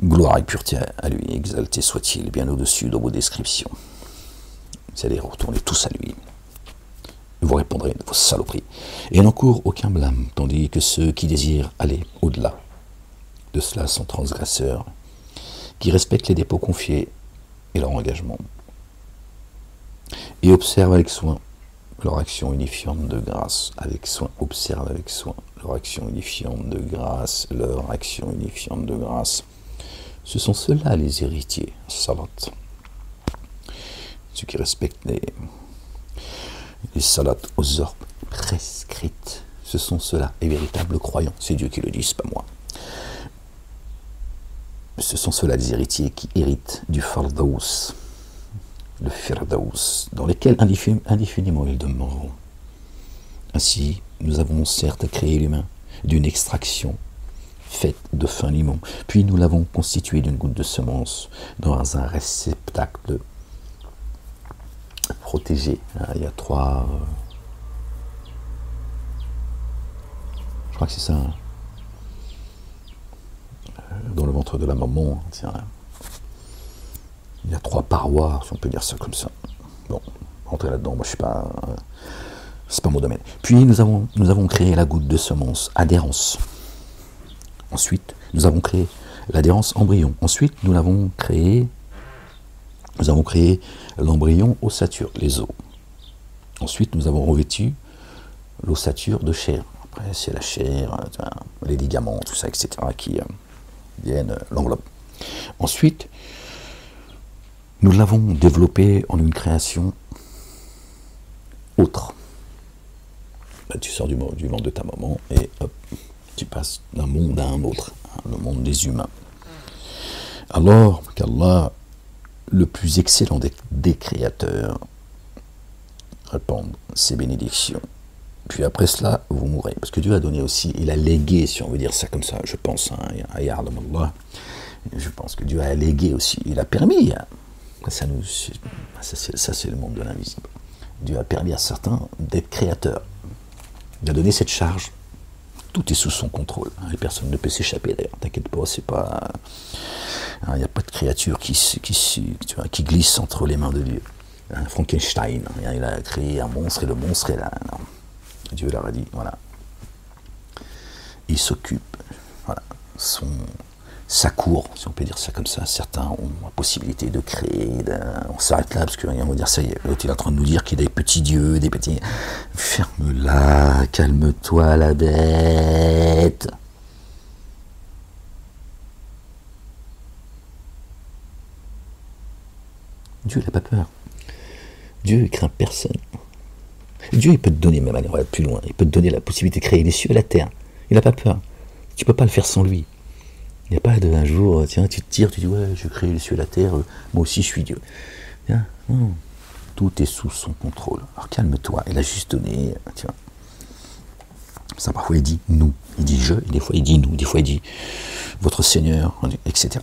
Gloire et pureté à lui, exalté soit-il, bien au-dessus de vos descriptions. Vous allez retourner tous à lui. Vous répondrez de vos saloperies. Et n'encourent aucun blâme, tandis que ceux qui désirent aller au-delà de cela sont transgresseurs, qui respectent les dépôts confiés et leur engagement, et observent avec soin leur action unifiante de grâce. Avec soin, observe avec soin leur action unifiante de grâce, leur action unifiante de grâce. Ce sont ceux-là les héritiers, salat. Ceux qui respectent les salats aux heures prescrites. Ce sont ceux-là, les véritables croyants. C'est Dieu qui le dit, c'est pas moi. Ce sont ceux-là les héritiers qui héritent du Firdaus, le Firdaus, dans lesquels indéfiniment ils demeureront. Ainsi, nous avons certes créé l'humain d'une extraction faite de fin limon, puis nous l'avons constitué d'une goutte de semence dans un réceptacle protégé. Il y a 3... je crois que c'est ça. Dans le ventre de la maman, tiens, il y a 3 parois, si on peut dire ça comme ça. Bon, rentrer là-dedans, moi je suis pas... c'est pas mon domaine. Puis nous avons créé la goutte de semence, adhérence. Ensuite, nous avons créé l'adhérence embryon. Ensuite, nous avons créé l'embryon ossature, les os. Ensuite, nous avons revêtu l'ossature de chair. Après, c'est la chair, les ligaments, tout ça, etc., qui viennent l'enveloppe. Ensuite, nous l'avons développé en une création autre. Bah, tu sors du ventre de ta maman et hop, tu passes d'un monde à un autre, hein, le monde des humains. Alors qu'Allah, le plus excellent des créateurs, répande ses bénédictions. Puis après cela, vous mourrez. Parce que Dieu a donné aussi, il a légué, si on veut dire ça comme ça, je pense, hein, à Ya'lam Allah, je pense que Dieu a légué aussi, il a permis, hein, ça c'est le monde de l'invisible. Dieu a permis à certains d'être créateurs. Il a donné cette charge. Tout est sous son contrôle. Hein, et personne ne peut s'échapper d'ailleurs. T'inquiète pas, c'est pas. Il n'y a pas de créature qui glisse entre les mains de Dieu. Hein, Frankenstein, hein, il a créé un monstre et le monstre est là. Non. Dieu leur a dit, voilà. Il s'occupe, voilà, sa cour, si on peut dire ça comme ça. Certains ont la possibilité de créer, on s'arrête là, parce que rien va dire, ça y est, l'autre il est en train de nous dire qu'il y a des petits dieux, des petits... Ferme-la, calme-toi la bête. Dieu n'a pas peur. Dieu ne craint personne. Dieu il peut te donner, même aller plus loin, il peut te donner la possibilité de créer les cieux et la terre. Il n'a pas peur. Tu ne peux pas le faire sans lui. Il n'y a pas un jour, tiens, tu te tires, tu dis, ouais, je crée les cieux et la terre, moi aussi je suis Dieu. Tiens, non, tout est sous son contrôle. Alors calme-toi, il a juste donné, tu vois. Ça, parfois il dit nous, il dit je, et des fois il dit nous, des fois il dit votre Seigneur, etc.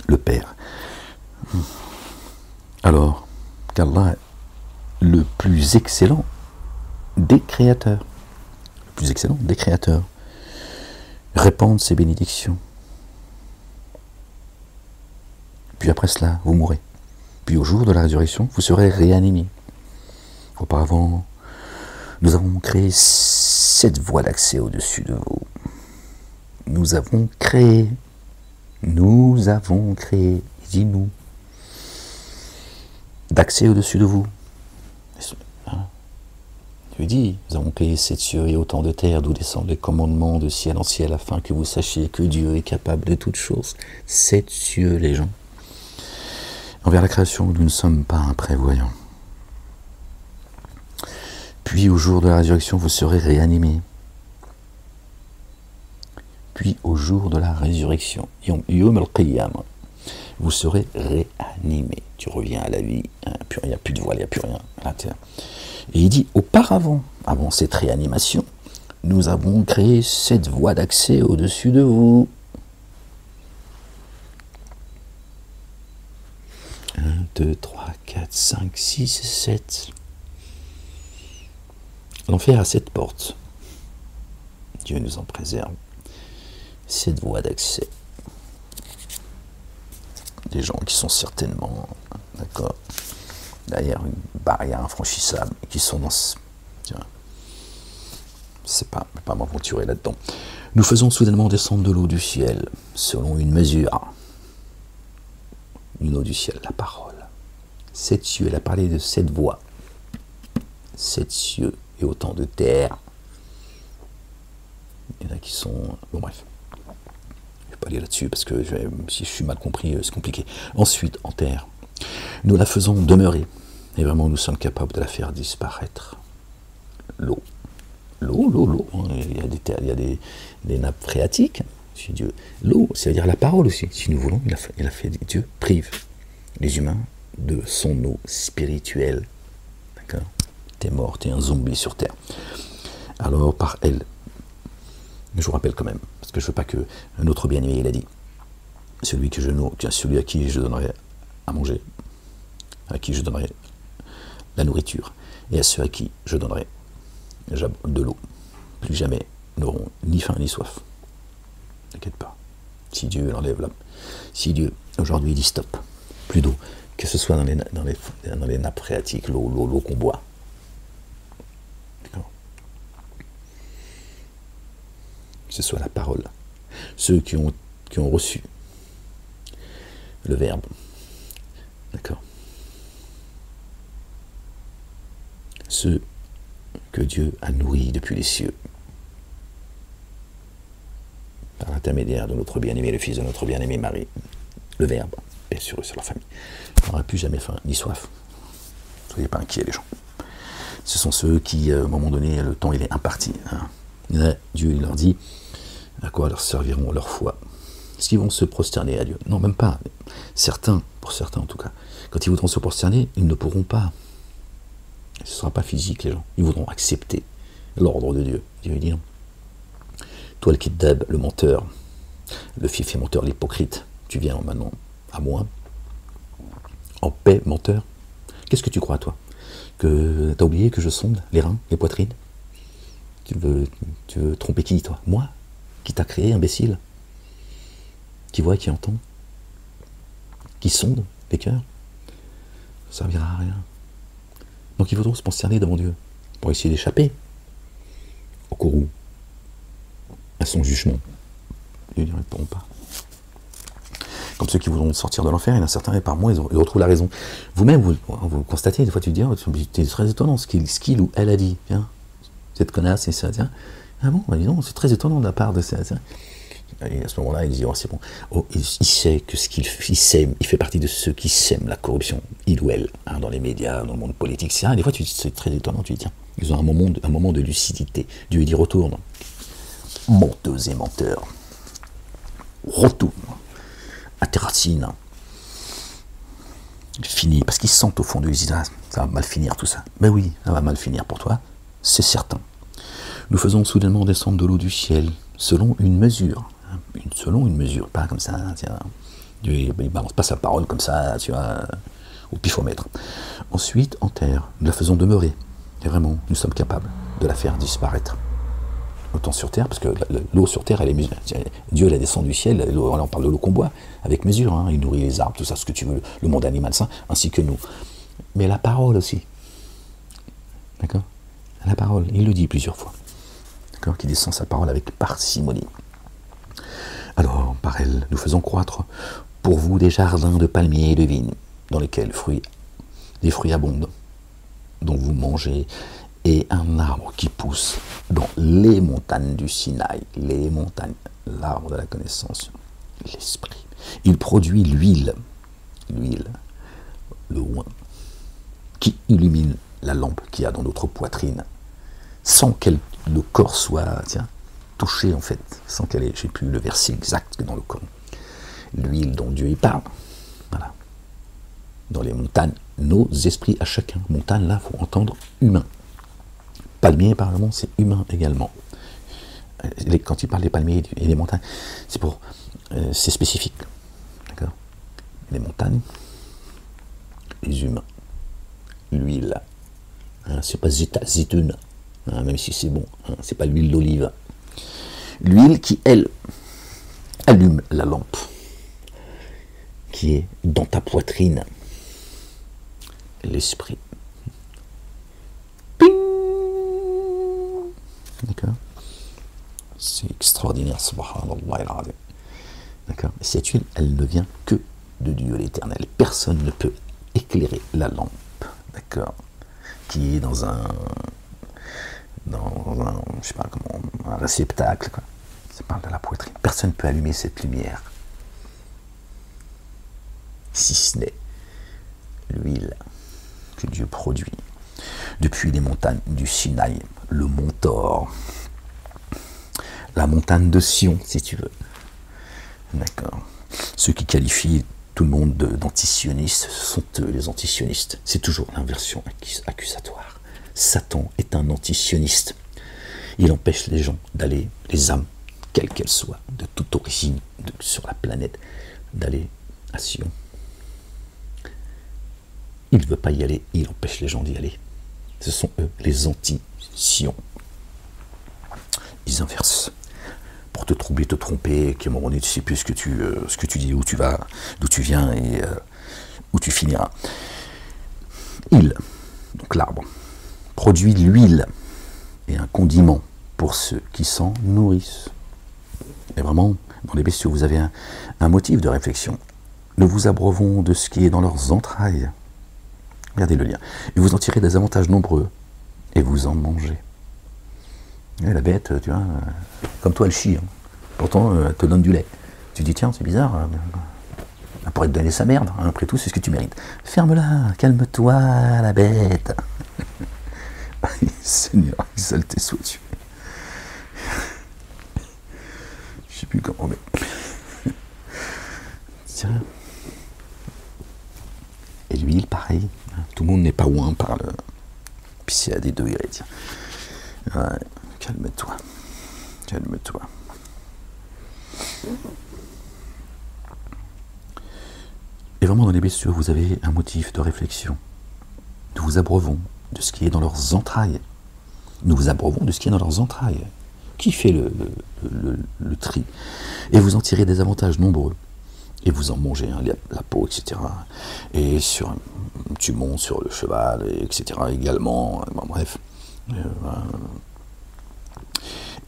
Le Père. Alors, qu'Allah, le plus excellent des créateurs, le plus excellent des créateurs, répandent ses bénédictions. Puis après cela, vous mourrez. Puis au jour de la résurrection, vous serez réanimés. Auparavant, nous avons créé 7 voies d'accès au-dessus de vous. Nous avons créé Nous avons créé, dis-nous, d'accès au-dessus de vous. Hein? Tu dis, nous avons créé 7 cieux et autant de terres, d'où descendent les commandements de ciel en ciel, afin que vous sachiez que Dieu est capable de toutes choses. 7 cieux, les gens. Envers la création, nous ne sommes pas imprévoyants. Puis au jour de la résurrection, vous serez réanimés. Puis au jour de la résurrection, Yom al-Qiyam, vous serez réanimés. Tu reviens à la vie, hein, il n'y a plus de voile, il n'y a plus rien. Et il dit, auparavant, avant cette réanimation, nous avons créé 7 voies d'accès au-dessus de vous. 1, 2, 3, 4, 5, 6, 7. L'enfer a 7 portes. Dieu nous en préserve. 7 voies d'accès. Des gens qui sont certainement, d'accord, derrière une barrière infranchissable, qui sont dans ce... Tiens, je ne sais pas, je ne vais pas m'aventurer là-dedans. Nous faisons soudainement descendre de l'eau du ciel, selon une mesure. Une eau du ciel, la parole. 7 cieux, elle a parlé de 7 voies. 7 cieux et autant de terre. Il y en a qui sont... Bon bref. Je ne vais pas aller là-dessus parce que si je suis mal compris, c'est compliqué. Ensuite, en terre, nous la faisons demeurer. Et vraiment, nous sommes capables de la faire disparaître. L'eau. L'eau. Il y a des nappes phréatiques. Si Dieu... L'eau, c'est-à-dire la parole aussi. Si nous voulons, il a fait Dieu prive les humains de son eau spirituelle. D'accord? T'es mort, t'es un zombie sur terre. Alors, par elle, je vous rappelle quand même, parce que je ne veux pas que un autre bien-aimé, il a dit, celui à qui je donnerai à manger, à qui je donnerai la nourriture, et à ceux à qui je donnerai de l'eau, plus jamais n'auront ni faim ni soif. T'inquiète pas. Si Dieu enlève si Dieu aujourd'hui dit stop, plus d'eau, que ce soit dans les nappes phréatiques, l'eau qu'on boit. D'accord. Que ce soit la parole. Ceux qui ont reçu le Verbe. D'accord. Ceux que Dieu a nourris depuis les cieux. Par l'intermédiaire de notre bien-aimé, le fils de notre bien-aimé Marie, le Verbe, et sur eux, sur leur famille. On n'aura plus jamais faim ni soif. Soyez pas inquiets, les gens. Ce sont ceux qui, à un moment donné, le temps il est imparti. Hein. Là, Dieu il leur dit à quoi leur serviront leur foi. Est-ce qu'ils vont se prosterner à Dieu? Non, même pas. Certains, pour certains en tout cas, quand ils voudront se prosterner, ils ne pourront pas. Ce ne sera pas physique, les gens. Ils voudront accepter l'ordre de Dieu. Dieu va dire, toi le kiddab, le menteur, le fief et menteur, l'hypocrite, tu viens maintenant à moi, en paix, menteur. Qu'est-ce que tu crois, toi? Que t'as oublié que je sonde les reins, les poitrines? Tu veux tromper qui, toi? Moi? Qui t'a créé, imbécile? Qui voit, qui entend? Qui sonde les cœurs? Ça ne servira à rien. Donc ils voudront se prosterner devant Dieu pour essayer d'échapper au courroux, à son jugement. Dieu ne répondront pas. Comme ceux qui voudront sortir de l'enfer, il y en a certains, et par moi, ils retrouvent la raison. Vous-même, vous constatez, des fois tu te dis, oh, c'est très étonnant ce qu'il ou elle a dit. Tiens, cette connasse et ça, tiens. Ah bon, bah dis donc, c'est très étonnant de la part de ça. Tiens. Et à ce moment-là, il dit, oh c'est bon. Oh, il sait que ce qu'il sème, il fait partie de ceux qui sèment la corruption, il ou elle, hein, dans les médias, dans le monde politique, etc. Et des fois, c'est très étonnant, tu dis, tiens, ils ont un moment de lucidité. Dieu lui dit, retourne. Menteuse et menteur. Retourne à tes racines. Fini, parce qu'ils sentent au fond d'eux, ils disent, ah, ça va mal finir tout ça. Ben oui, ça va mal finir pour toi, c'est certain. Nous faisons soudainement descendre de l'eau du ciel, selon une mesure. Selon une mesure, pas comme ça, tiens. Dieu, il ne balance pas sa parole comme ça, tu vois, au pifomètre. Ensuite, en terre, nous la faisons demeurer. Et vraiment, nous sommes capables de la faire disparaître. Autant sur terre, parce que l'eau sur terre, elle est mesure. Dieu la descend du ciel, on parle de l'eau qu'on boit, avec mesure, hein, il nourrit les arbres, tout ça, ce que tu veux, le monde animal sain, ainsi que nous. Mais la parole aussi. D'accord? La parole, il le dit plusieurs fois. D'accord? Qui descend sa parole avec parcimonie. Alors, par elle, nous faisons croître pour vous des jardins de palmiers et de vignes, dans lesquels des fruits abondent, dont vous mangez, et un arbre qui pousse dans les montagnes du Sinaï, les montagnes, l'arbre de la connaissance, l'esprit. Il produit l'huile, le oin, qui illumine la lampe qu'il y a dans notre poitrine, sans que le corps soit touché en fait, sans qu'elle ait, je ne sais plus le verset exact dans le Coran. L'huile dont Dieu y parle, voilà. Dans les montagnes, nos esprits à chacun. Montagne, là, il faut entendre humain. Palmier, apparemment, c'est humain également. Quand il parle des palmiers et des montagnes, c'est spécifique. D'accord. Les montagnes, les humains, l'huile, c'est pas zitoun, même si c'est bon, c'est pas l'huile d'olive. L'huile qui, elle, allume la lampe, qui est dans ta poitrine, l'esprit. Ping. D'accord. C'est extraordinaire, subhanallah al-azim. D'accord. Cette huile, elle ne vient que de Dieu l'Éternel. Personne ne peut éclairer la lampe, d'accord, qui est dans un je sais pas comment, un réceptacle, quoi. Ça parle de la poitrine. Personne ne peut allumer cette lumière, si ce n'est l'huile que Dieu produit depuis les montagnes du Sinaï, le mont Thor, la montagne de Sion, si tu veux. D'accord. Ceux qui qualifient tout le monde d'antisionistes, ce sont eux les antisionistes. C'est toujours l'inversion accusatoire. Satan est un antisioniste. Il empêche les gens d'aller, les âmes, quelles qu'elles soient, de toute origine sur la planète, d'aller à Sion. Il ne veut pas y aller, il empêche les gens d'y aller. Ce sont eux, les anti-Sion. Ils inversent. Pour te troubler, te tromper, qu'à un moment donné, tu ne sais plus ce que tu dis, où tu vas, d'où tu viens et où tu finiras. Il, donc l'arbre, produit l'huile et un condiment pour ceux qui s'en nourrissent. Et vraiment, dans les bestiaux, vous avez un motif de réflexion. Nous vous abreuvons de ce qui est dans leurs entrailles. Regardez le lien. Et vous en tirez des avantages nombreux et vous en mangez. Et la bête, tu vois, comme toi, elle chie. Hein. Pourtant, elle te donne du lait. Tu dis, tiens, c'est bizarre. Elle pourrait te donner sa merde. Hein. Après tout, c'est ce que tu mérites. Ferme-la, calme-toi, la bête. Seigneur, exalté sois-tu. Je sais plus comment, mais... Tiens. Et l'huile, pareil. Tout le monde n'est pas ouin par le... Puis c'est à des degrés, tiens. Ouais. Calme-toi, calme-toi. Et vraiment, dans les bestiaux, vous avez un motif de réflexion. Nous vous abreuvons de ce qui est dans leurs entrailles. Nous vous abreuvons de ce qui est dans leurs entrailles. Qui fait le tri? Et vous en tirez des avantages nombreux. Et vous en mangez, hein, la peau, etc. Et tu montes sur le cheval, etc. également. Bon, bref.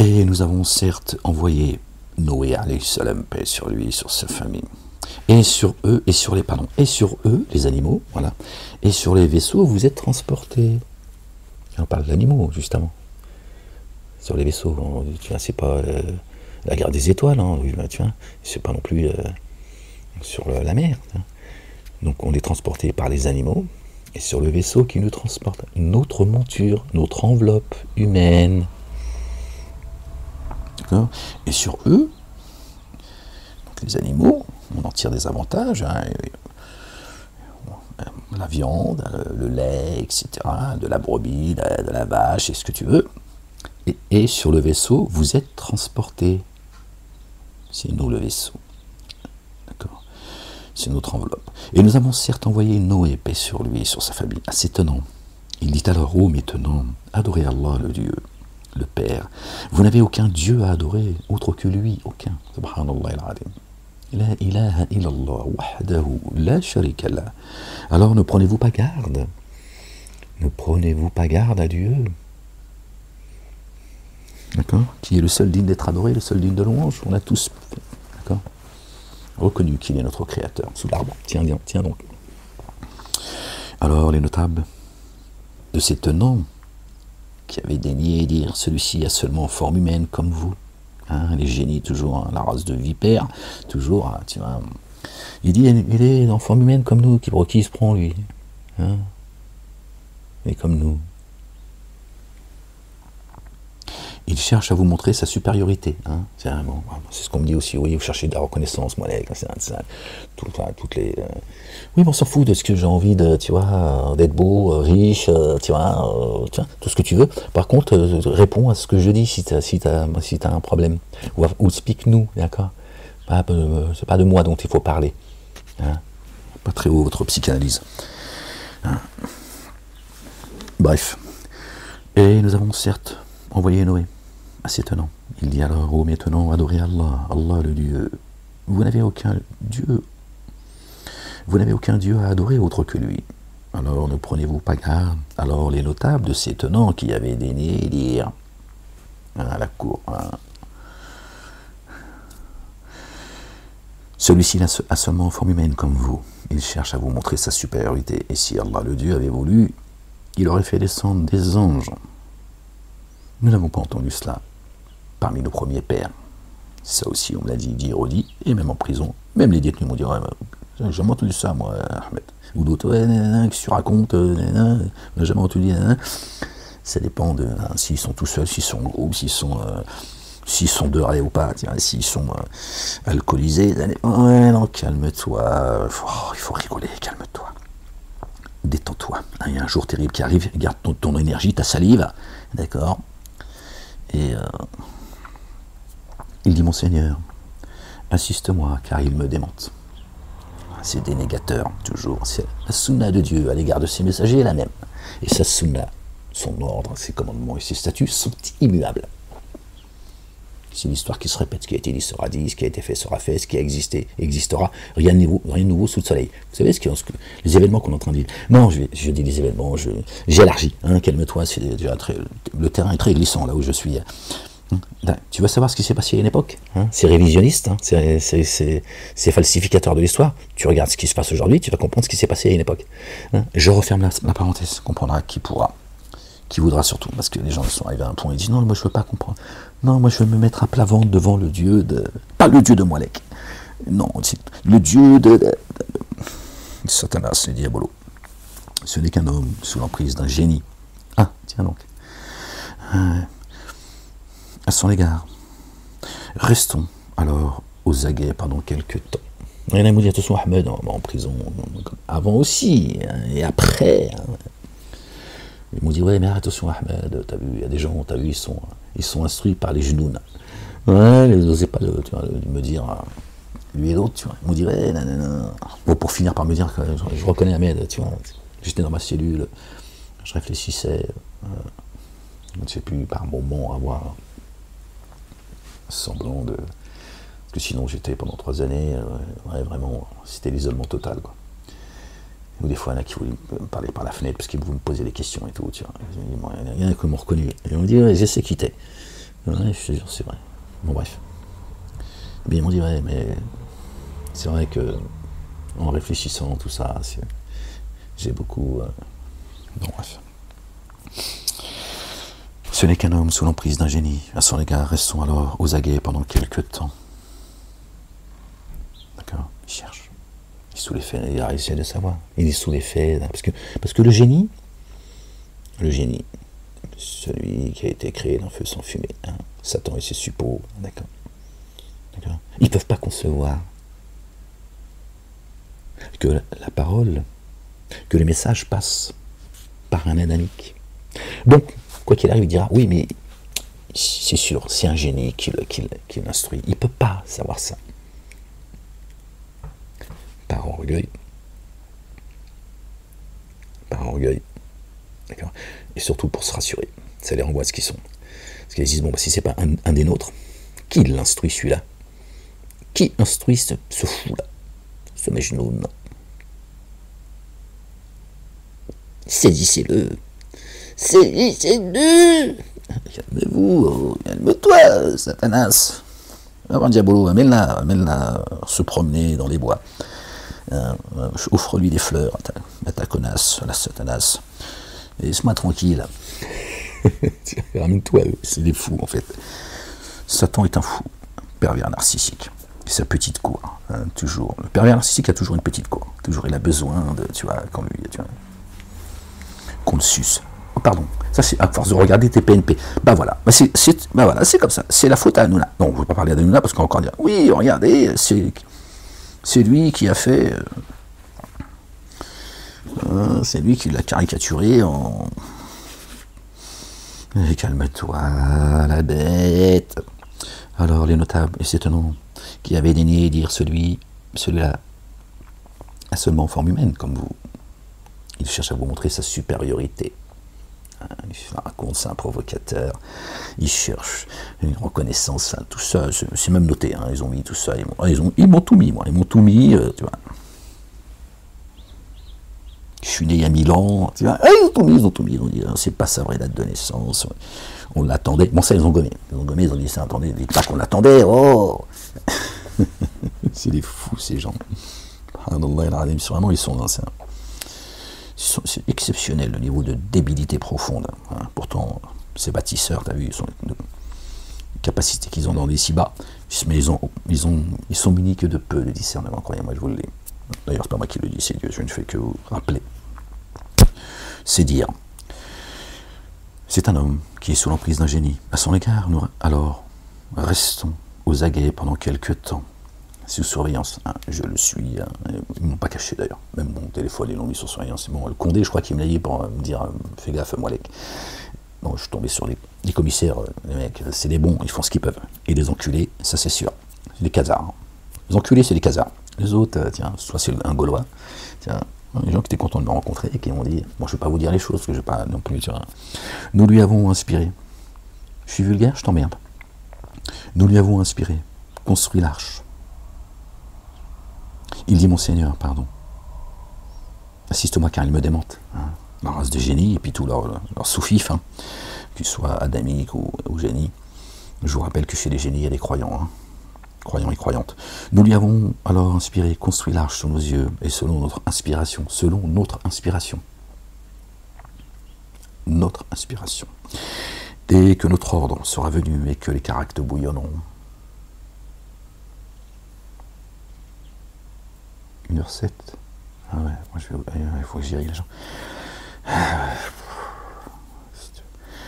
Et nous avons certes envoyé Noé, alayhi salam, paix sur lui, sur sa famille, et sur eux, les animaux, voilà, et sur les vaisseaux, vous êtes transportés. On parle d'animaux, justement. Sur les vaisseaux, tu vois, c'est pas la guerre des étoiles, hein, tu vois, c'est pas non plus sur la mer. Tu vois. Donc on est transporté par les animaux, et sur le vaisseau qui nous transporte, notre monture, notre enveloppe humaine. Et sur eux, donc les animaux, on en tire des avantages, hein, la viande, le lait, etc., de la brebis, de la vache, et ce que tu veux. Et sur le vaisseau, vous êtes transportés. C'est nous le vaisseau. D'accord. C'est notre enveloppe. Et nous avons certes envoyé Noé, paix sur lui et sur sa famille. Assez étonnant. Il dit alors, ô maintenant, adorez Allah, le Dieu, le Père. Vous n'avez aucun Dieu à adorer, autre que lui, aucun. Subhanallah al-azim. La ilaha illallah, wahdahu, la sharika lah. Alors ne prenez-vous pas garde. Ne prenez-vous pas garde à Dieu. D'accord? Qui est le seul digne d'être adoré, le seul digne de louange. On a tous reconnu qu'il est notre créateur, sous l'arbre. Tiens, tiens donc. Alors les notables de ces tenants qui avaient daigné dire celui-ci a seulement forme humaine comme vous, hein, les génies toujours, hein, la race de vipère, toujours, hein, tu vois, il dit il est en forme humaine comme nous, qui se prend lui, hein, il est comme nous. Il cherche à vous montrer sa supériorité. Hein. C'est ce qu'on me dit aussi. Oui, vous cherchez de la reconnaissance, moi, toutes les. Oui, mais on s'en fout de ce que j'ai envie de, tu vois, d'être beau, riche, tu vois, tout ce que tu veux. Par contre, réponds à ce que je dis si t'as un problème. Ou explique-nous, d'accord. C'est pas de moi dont il faut parler. Hein. Pas très haut votre psychanalyse. Hein. Bref. Et nous avons certes envoyé Noé à ces tenants. Il dit alors, ô mes tenants, adorez Allah, Allah le Dieu. Vous n'avez aucun Dieu à adorer autre que lui. Alors ne prenez-vous pas garde. Alors les notables de ces tenants qui avaient daigné dire à la cour, hein, celui-ci a seulement forme humaine comme vous. Il cherche à vous montrer sa supériorité. Et si Allah le Dieu avait voulu, il aurait fait descendre des anges. Nous n'avons pas entendu cela parmi nos premiers pères. Ça aussi, on me l'a dit, redit, et même en prison. Même les détenus m'ont dit, ouais, j'ai jamais entendu ça, moi, Ahmed. Ou d'autres, ouais, qu'est-ce que tu racontes, on n'a jamais entendu, Ça dépend de s'ils sont tout seuls, s'ils sont en groupe, s'ils sont dehors ou pas, s'ils sont alcoolisés. Ouais, non, calme-toi, il faut rigoler, calme-toi. Détends-toi. Il y a un jour terrible qui arrive, garde ton énergie, ta salive, d'accord. Et il dit, mon Seigneur, assiste-moi, car il me démente. C'est dénégateur, toujours. C'est la sunna de Dieu à l'égard de ses messagers est la même. Et sa sunna, son ordre, ses commandements et ses statuts sont immuables. C'est l'histoire qui se répète. Ce qui a été dit sera dit, ce qui a été fait sera fait, ce qui a existé existera. Rien de nouveau sous le soleil. Vous savez les événements qu'on est en train de dire. Non, je dis les événements, j'élargis. Hein, calme-toi, le terrain est très glissant là où je suis. Là, tu vas savoir ce qui s'est passé à une époque. Hein, c'est révisionniste, hein, c'est falsificateur de l'histoire. Tu regardes ce qui se passe aujourd'hui, tu vas comprendre ce qui s'est passé à une époque. Hein, je referme la parenthèse, comprendra qui pourra. Qui voudra surtout, parce que les gens sont arrivés à un point et disent non, moi je veux pas comprendre. Non, moi je veux me mettre à plat ventre devant le Dieu de. Pas le Dieu de Molek. Non, c'est le Dieu de Satanas, le Diabolo. Ce n'est qu'un homme sous l'emprise d'un génie. Ah, tiens donc. À son égard, restons alors aux aguets pendant quelques temps. Rien à me dire, attention, Ahmed en prison, avant aussi, hein, et après. Hein. Ils m'ont dit, ouais, mais attention, Ahmed, t'as vu, il y a des gens, t'as vu, ils sont instruits par les genoux. Ouais, ils n'osaient pas me dire, lui et d'autres, tu vois. Ils m'ont dit, ouais, nanana. Bon, pour finir par me dire que je reconnais Ahmed, tu vois. J'étais dans ma cellule, je réfléchissais, je ne sais plus, par moment, avoir semblant de. Parce que sinon, j'étais pendant 3 années, ouais, vraiment, c'était l'isolement total, quoi. Ou des fois, il y en a qui voulaient me parler par la fenêtre parce qu'ils voulaient me poser des questions et tout, tu vois. Il y en a qui m'ont reconnu. Et ils m'ont dit, ouais, je sais qui t'es. Ouais, je te jure, c'est vrai. Bon, bref. Et bien, ils m'ont dit, ouais, mais c'est vrai que, en réfléchissant, tout ça, j'ai beaucoup. Bon, bref. Ce n'est qu'un homme sous l'emprise d'un génie. À son égard, restons alors aux aguets pendant quelques temps. D'accord? Il cherche. Il est sous l'effet, il a réussi à savoir. Il est sous l'effet, parce que le génie, celui qui a été créé d'un feu sans fumée, hein, Satan et ses suppôts, d'accord, ils ne peuvent pas concevoir que la parole, que le message passe par un adamique. Donc, quoi qu'il arrive, il dira, oui, mais c'est sûr, c'est un génie qui l'instruit. Il ne peut pas savoir ça. Par orgueil, d'accord, et surtout pour se rassurer, ça les renvoie à ce qu'ils sont. Parce qu'ils disent, bon, bah, si c'est pas un des nôtres, qui l'instruit celui-là? Qui instruit ce fou-là, ce Majnoun? Saisissez-le. Calmez-vous, calme-toi, Satanas. Un diabolo, amène-la se promener dans les bois. Offre-lui des fleurs à ta connasse, à la satanas. Et laisse-moi tranquille. Ramène-toi, c'est des fous en fait. Satan est un fou, pervers narcissique. Et sa petite cour, hein, toujours. Le pervers narcissique a toujours une petite cour. Toujours il a besoin de, tu vois, qu'on le suce. Oh, pardon, ça c'est à force de regarder tes PNP. Bah voilà, c'est comme ça. C'est la faute à Hanouna. Non, on ne veut pas parler d'Hanouna parce qu'on va encore dire, oui, regardez, c'est lui qui a fait... c'est lui qui l'a caricaturé en... Et calme-toi, la bête. Alors les notables, et c'est étonnant, qui avaient daigné dire celui-là a seulement forme humaine, comme vous. Il cherche à vous montrer sa supériorité. Il raconte, c'est un provocateur. Il cherche une reconnaissance, tout ça. C'est même noté, hein, ils ont mis tout ça. Ils m'ont tout mis, moi. Ils m'ont tout mis, tu vois. Je suis né il y a 1000 ans, tu vois. Ah, ils ont tout mis. Ils ont dit, c'est pas sa vraie date de naissance. On l'attendait. Bon, ça, ils ont gommé. Ils ont dit, ça, attendez, dites pas qu'on l'attendait. Oh. C'est des fous, ces gens. Vraiment, ils sont dans ça. C'est exceptionnel le niveau de débilité profonde. Hein. Pourtant, ces bâtisseurs, tu as vu, les capacités qu'ils ont dans les si bas, mais ils sont munis que de peu de discernement, croyez-moi, je vous le dis. D'ailleurs, c'est pas moi qui le dis, c'est Dieu, je ne fais que vous rappeler. C'est dire, c'est un homme qui est sous l'emprise d'un génie. À son égard, alors, restons aux aguets pendant quelques temps. Sous surveillance, hein, je le suis, hein, ils ne m'ont pas caché d'ailleurs, même mon téléphone ils l'ont mis sur surveillance, bon, le Condé je crois qu'il me l'a dit pour me dire fais gaffe Moualek. Bon, je suis tombé sur les commissaires, les mecs, c'est des bons, ils font ce qu'ils peuvent, et les enculés, ça c'est sûr, les casards, les enculés c'est les casards, les autres, tiens, soit c'est un Gaulois, tiens, les gens qui étaient contents de me rencontrer et qui m'ont dit, bon je ne vais pas vous dire les choses, parce que je ne vais pas non plus, tiens, nous lui avons inspiré, je suis vulgaire, je t'emmerde, nous lui avons inspiré, construit l'arche. Il dit, Monseigneur, pardon, assiste-moi car il me démente. Hein. La race de génie et puis tout leur sous-fif, hein, qu'ils soient adamiques ou génies. Je vous rappelle que chez les génies, il y a des croyants, hein, croyants et croyantes. Nous lui avons alors inspiré, construit l'arche sous nos yeux et selon notre inspiration. Notre inspiration. Dès que notre ordre sera venu et que les caractères bouillonneront, 1h07. Ah ouais, moi il faut que j'y aille, les gens.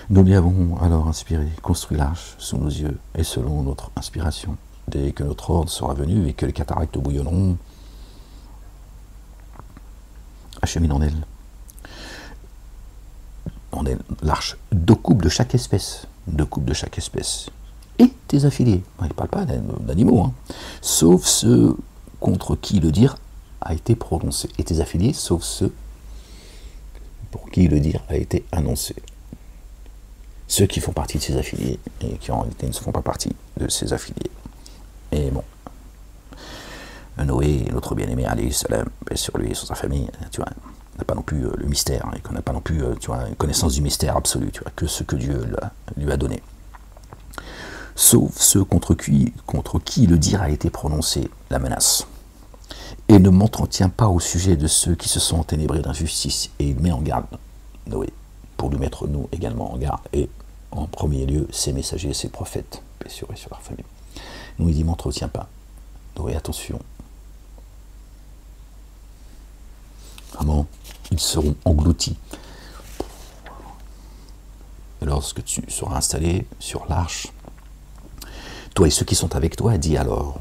Nous lui avons alors inspiré, construit l'arche sous nos yeux, et selon notre inspiration. Dès que notre ordre sera venu et que les cataractes bouillonneront, achemine en elle l'arche, 2 couples de chaque espèce, et tes affiliés. Il ne parle pas d'animaux, hein. Sauf ceux contre qui le dire a été prononcé. Et tes affiliés, sauf ceux pour qui le dire a été annoncé. Ceux qui font partie de ses affiliés et qui en réalité ne font pas partie de ses affiliés. Et bon, Noé, notre bien-aimé, alayhi salam, paix sur lui et sur sa famille, tu vois, n'a pas non plus le mystère, et qu'on n'a pas non plus, tu vois, une connaissance du mystère absolu, tu vois, que ce que Dieu lui a donné. Sauf ceux contre qui le dire a été prononcé, la menace. Et ne m'entretient pas au sujet de ceux qui se sont enténébrés d'injustice. Et il met en garde Noé, pour lui mettre nous également en garde. Et en premier lieu, ses messagers, ses prophètes, paix sur eux et sur leur famille. Nous, il dit, m'entretiens pas. Noé, attention. Vraiment, ils seront engloutis. Et lorsque tu seras installé sur l'arche, toi et ceux qui sont avec toi, dis alors,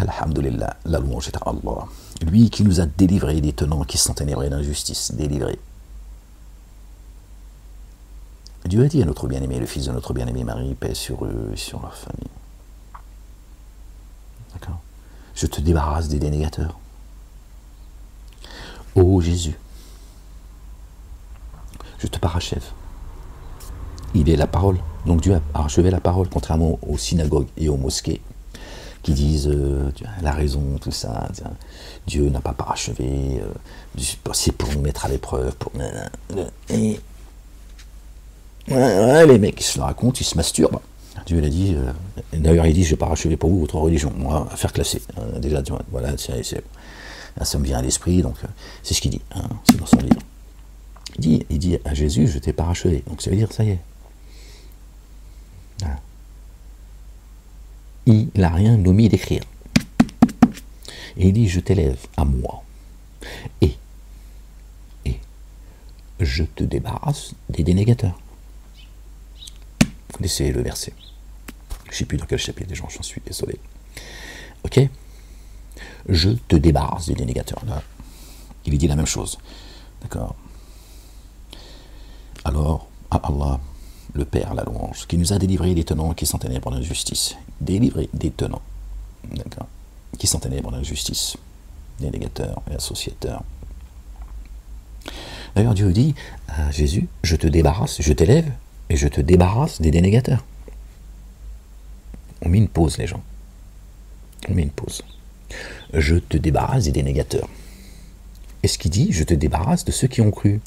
Alhamdulillah, la louange est à Allah. Lui qui nous a délivrés des tenants qui sont ténébrés d'injustice, délivrés. Dieu a dit à notre bien-aimé, le fils de notre bien-aimé Marie, paix sur eux et sur leur famille. D'accord ? Je te débarrasse des dénégateurs. Ô Jésus, je te parachève. Il est la parole. Donc Dieu a parachevé la parole, contrairement aux synagogues et aux mosquées qui disent la raison, tout ça. Dieu n'a pas parachevé, c'est pour nous mettre à l'épreuve. Et les mecs, ils se le racontent, ils se masturbent. Dieu l'a dit, d'ailleurs il dit, je vais parachever pour vous votre religion, moi, à faire classer. Déjà, tu vois, voilà, ça me vient à l'esprit, donc c'est ce qu'il dit, hein, c'est dans son livre. Il dit à Jésus, je t'ai parachevé, donc ça veut dire, ça y est. Voilà. Il n'a rien omis d'écrire. Et il dit, je t'élève à moi, et je te débarrasse des dénégateurs. Laissez le verset. Je ne sais plus dans quel chapitre, gens, j'en suis désolé. Ok? Je te débarrasse des dénégateurs. Là, il dit la même chose. D'accord? Alors, à Allah, le Père, la louange, qui nous a délivrés des tenants qui sont ténèbres de l'injustice. Délivrés des tenants. D'accord? Qui sont ténèbres de l'injustice. Dénégateurs et associateurs. D'ailleurs, Dieu dit à Jésus, je te débarrasse, je t'élève, et je te débarrasse des dénégateurs. On met une pause, les gens. On met une pause. Je te débarrasse des dénégateurs. Est-ce qu'il dit, je te débarrasse de ceux qui ont cru?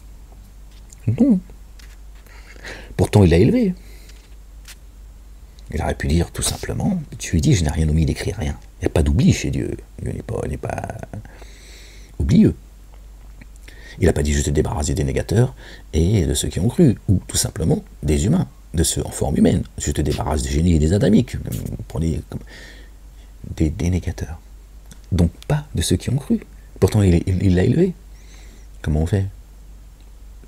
Non. Pourtant, il l'a élevé. Il aurait pu dire tout simplement, tu lui dis, je n'ai rien omis d'écrire, rien. Il n'y a pas d'oubli chez Dieu. Dieu n'est pas oublieux. Il n'a pas dit je te débarrasse des dénégateurs et de ceux qui ont cru, ou tout simplement des humains, de ceux en forme humaine. Je te débarrasse des génies et des adamiques. Prenez des dénégateurs. Donc pas de ceux qui ont cru. Pourtant il l'a élevé. Comment on fait?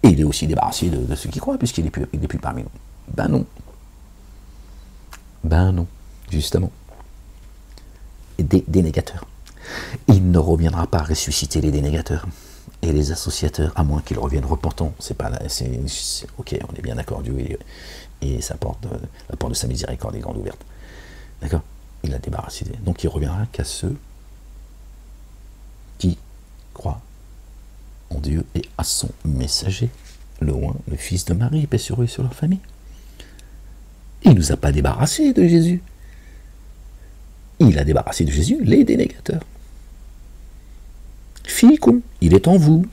Et il est aussi débarrassé de ceux qui croient, puisqu'il n'est plus parmi nous. Ben non. Ben non, justement. Des dénégateurs. Il ne reviendra pas ressusciter les dénégateurs et les associateurs, à moins qu'ils reviennent repentants. C'est pas là, ok, on est bien d'accord, Dieu et sa porte, la porte de sa miséricorde est grande ouverte. D'accord? Il a débarrassé. Donc il reviendra qu'à ceux qui croient en Dieu et à son messager, le fils de Marie, paix sur eux et sur leur famille. Il ne nous a pas débarrassés de Jésus. Il a débarrassé de Jésus les dénégateurs. Fikum, il est en vous.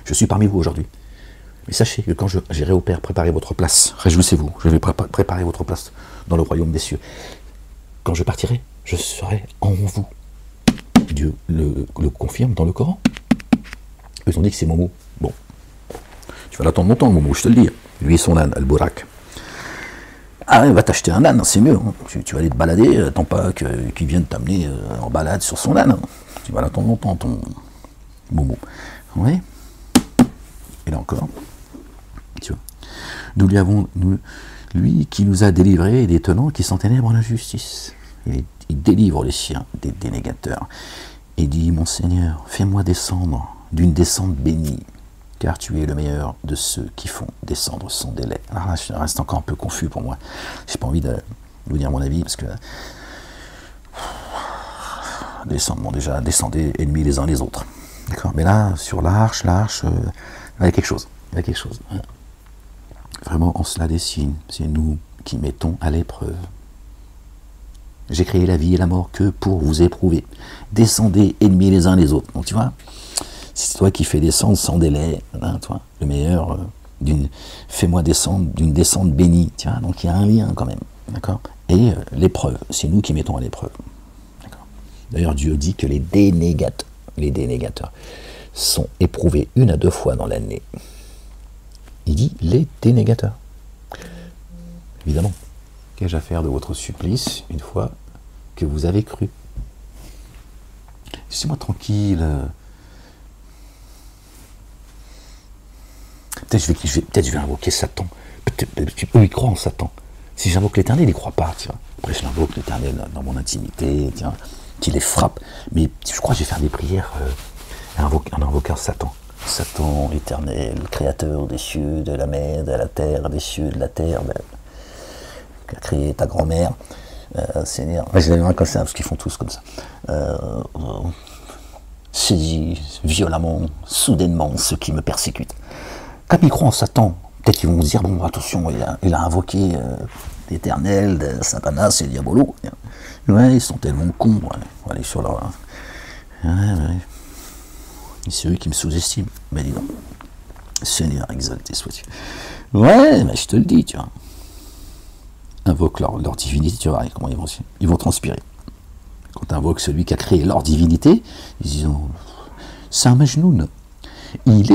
Je suis parmi vous aujourd'hui. Mais sachez que quand j'irai au Père préparer votre place, réjouissez-vous, je vais préparer votre place dans le royaume des cieux. Quand je partirai, je serai en vous. Dieu le confirme dans le Coran. Ils ont dit que c'est mon mot. Bon, tu vas l'attendre longtemps, mon mot, je te le dis. Lui et son âne, Al-Burak. Ah ouais, va t'acheter un âne, c'est mieux. Hein. Tu vas aller te balader, attends pas qu'il vienne t'amener en balade sur son âne. Hein. Tu vas l'attendre longtemps, ton Momo. Oui. Et là encore, tu vois. Lui qui nous a délivrés des tenants qui sont ténèbres en injustice. Il délivre les siens des dénégateurs. Et dit, mon Seigneur, fais-moi descendre d'une descente bénie, car tu es le meilleur de ceux qui font descendre sans délai. Alors là, je reste encore un peu confus pour moi. J'ai pas envie de vous dire mon avis, parce que déjà, descendez ennemis les uns les autres. D'accord. Mais là, sur l'arche, il y a quelque chose. Il y a quelque chose. Vraiment, en cela des signes. C'est nous qui mettons à l'épreuve. J'ai créé la vie et la mort que pour vous éprouver. Descendez ennemis les uns les autres. Donc tu vois, c'est toi qui fais descendre sans délai, hein, toi, le meilleur fais-moi descendre d'une descente bénie. Tu vois, donc il y a un lien quand même. D'accord. Et l'épreuve, c'est nous qui mettons à l'épreuve. D'ailleurs, Dieu dit que les dénégateurs sont éprouvés 1 à 2 fois dans l'année. Il dit les dénégateurs. Évidemment, qu'ai-je à faire de votre supplice une fois que vous avez cru? Laissez-moi tranquille. Peut-être je vais invoquer Satan. Eux, ils croient en Satan. Si j'invoque l'Éternel, ils n'y croient pas. Tu vois. Après, je l'invoque l'Éternel dans mon intimité. Tiens. Qui les frappe, mais je crois que je vais faire des prières en invoquant Satan. Satan éternel, créateur des cieux, de la mer, de la terre, des cieux, de la terre, qui a créé ta grand-mère, Seigneur. Ouais, je l'aimerais comme ça, parce qu'ils font tous comme ça. Saisis violemment, soudainement, ceux qui me persécutent. Comme ils croient en Satan, peut-être qu'ils vont se dire, bon, attention, il a invoqué l'Éternel, Satanas et Diabolo. Ouais, ils sont tellement cons, ouais. On va aller sur leur... Ouais. C'est eux qui me sous-estiment. Mais dis donc, Seigneur, exalté sois-tu. Ouais, mais je te le dis, tu vois. invoquent leur divinité, tu vas voir comment ils vont transpirer. Quand tu invoques celui qui a créé leur divinité, ils disent c'est un majnoun. Il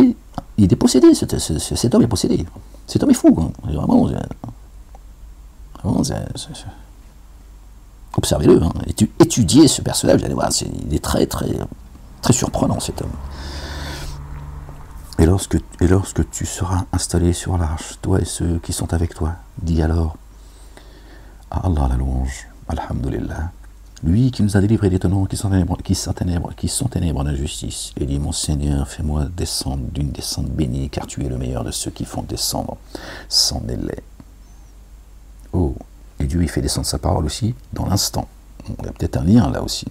est possédé, cet homme est possédé. Cet homme est fou. Hein. Vraiment, observez-le. Hein. Étudiez ce personnage, vous allez voir, il est très, très, très surprenant cet homme. Et lorsque tu seras installé sur l'arche, toi et ceux qui sont avec toi, dis alors à Allah la louange, alhamdulillah, lui qui nous a délivrés des tenants qui sont ténèbres d'injustice, et dit mon Seigneur, fais-moi descendre d'une descente bénie, car tu es le meilleur de ceux qui font descendre sans délai. Oh, et Dieu il fait descendre sa parole aussi dans l'instant. Il y a peut-être un lien là aussi.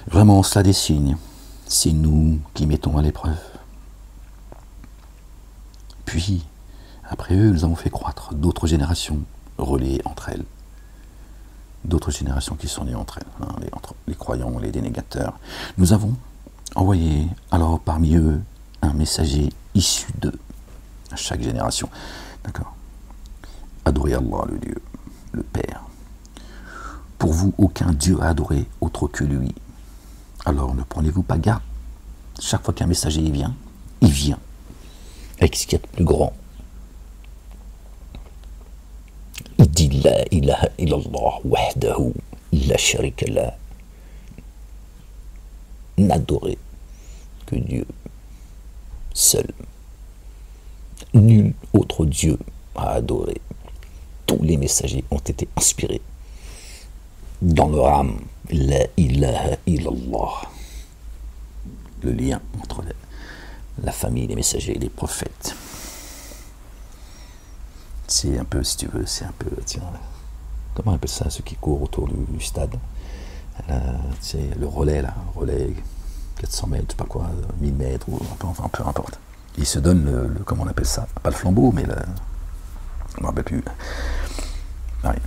Vraiment, cela des signes. C'est nous qui mettons à l'épreuve. Puis, après eux, nous avons fait croître d'autres générations reliées entre elles. D'autres générations qui sont liées entre elles, hein, entre les croyants, les dénégateurs. Nous avons envoyé alors parmi eux un messager issu d'eux, à chaque génération. D'accord. Adorez Allah, le Dieu, le Père. Pour vous, aucun Dieu à adorer autre que lui. Alors ne prenez-vous pas garde. Chaque fois qu'un messager il vient avec ce qu'il y a de plus grand. Il dit la ilaha illallah wahdahu la sharika la. N'adorez que Dieu seul. Nul autre Dieu à adorer. Tous les messagers ont été inspirés dans leur âme. La ilaha illallah. Le lien entre la famille, les messagers et les prophètes. C'est un peu, si tu veux, c'est un peu, tiens, comment on appelle ça, ceux qui courent autour du stade, c'est le relais, là, relais 400 mètres, je sais pas quoi, 1000 mètres, ou enfin, peu importe. Ils se donnent le comment on appelle ça, pas le flambeau, mais je me rappelle plus. Ouais.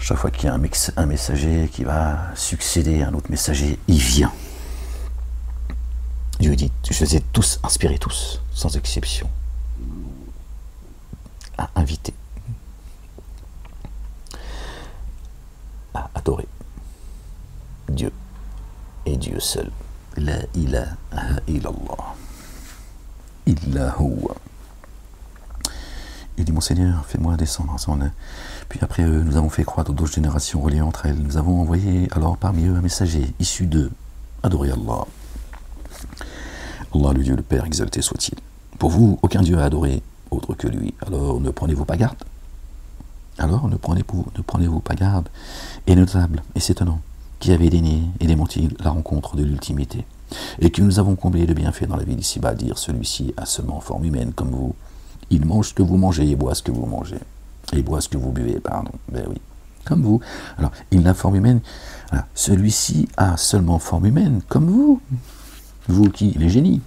Chaque fois qu'il y a un messager qui va succéder à un autre messager, il vient. Dieu dit, je les ai tous inspirés, tous, sans exception, à inviter, à adorer Dieu et Dieu seul. La ilaha illallah. Illahu. Il dit, mon Seigneur, fais-moi descendre ensemble. Puis après eux, nous avons fait croître d'autres générations reliées entre elles. Nous avons envoyé alors parmi eux un messager issu d'eux. Adorez Allah. Allah, le Dieu, le Père, exalté soit-il. Pour vous, aucun Dieu à adorer autre que lui. Alors ne prenez-vous pas garde. Alors ne prenez-vous pas garde. Et notable, et c'est étonnant, qui avait dénié et démenti la rencontre de l'ultimité, et que nous avons comblé de bienfaits dans la vie d'ici-bas, dire celui-ci a seulement forme humaine comme vous. Il mange ce que vous mangez et boit ce que vous mangez. Et boit ce que vous buvez, pardon. Ben oui, comme vous. Alors, il n'a forme humaine. Voilà. Celui-ci a seulement forme humaine, comme vous. Vous qui, les génies.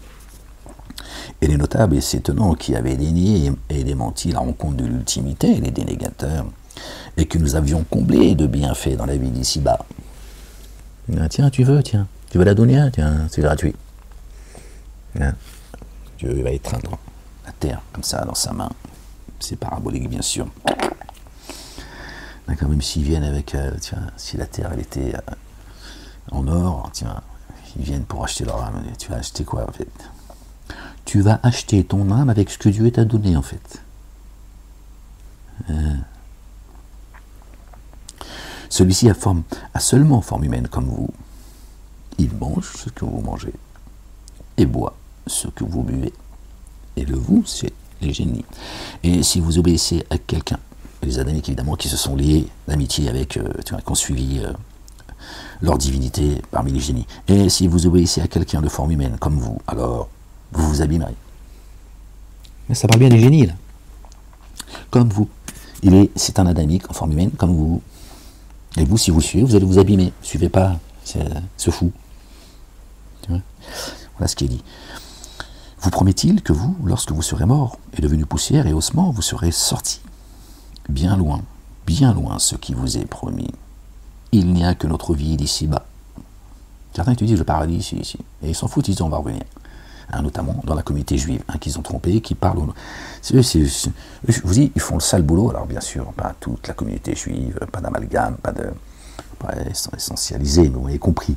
Et les notables et c'est étonnant qui avaient dénié et démenti la rencontre de l'ultimité, les dénégateurs, et que nous avions comblé de bienfaits dans la vie d'ici-bas. Tiens, tu veux la donner, tiens, c'est gratuit. Dieu va étreindre la terre comme ça dans sa main. C'est parabolique, bien sûr. D'accord, même s'ils viennent avec, tiens, si la terre elle était en or, tiens, ils viennent pour acheter leur âme. Tu vas acheter quoi en fait? Tu vas acheter ton âme avec ce que Dieu t'a donné en fait. Celui-ci a seulement forme humaine comme vous. Il mange ce que vous mangez et boit ce que vous buvez. Et le vous, c'est les génies. Et si vous obéissez à quelqu'un, les adamiques évidemment qui se sont liés d'amitié avec, qui ont suivi leur divinité parmi les génies. Et si vous obéissez à quelqu'un de forme humaine comme vous, alors vous vous abîmerez. Mais ça parle bien des génies là. Comme vous. C'est un adamique en forme humaine comme vous. Et vous, si vous suivez, vous allez vous abîmer. Ne suivez pas ce fou. Voilà ce qui est dit. Vous promet-il que vous, lorsque vous serez mort et devenu poussière et ossement, vous serez sortis bien loin ce qui vous est promis. Il n'y a que notre vie d'ici-bas. Certains étudient le paradis ici. Et ils s'en foutent, ils disent on va revenir. hein, notamment dans la communauté juive, hein, qu'ils ont trompé, qui parlent. Je vous dis, ils font le sale boulot. Alors bien sûr, pas toute la communauté juive, pas d'amalgame, pas essentialisé, mais vous avez compris.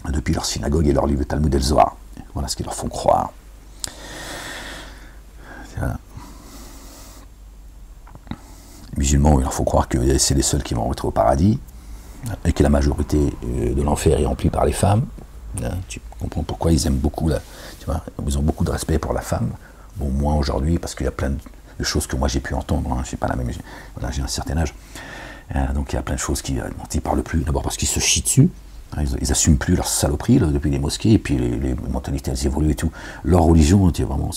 Depuis leur synagogue et leur livre Talmud el-Zohar. Voilà ce qu'ils leur font croire. Les musulmans, il leur faut croire que c'est les seuls qui vont rentrer au paradis, et que la majorité de l'enfer est remplie par les femmes. Tu comprends pourquoi ils aiment beaucoup, tu vois, ils ont beaucoup de respect pour la femme. Bon, moi aujourd'hui, parce qu'il y a plein de choses que moi j'ai pu entendre, hein, j'ai pas la même, voilà, j'ai un certain âge, donc il y a plein de choses dont ils ne parlent plus, d'abord parce qu'ils se chient dessus, hein, ils n'assument plus leur saloperie là, depuis les mosquées, et puis les mentalités elles évoluent et tout. Leur religion, vraiment,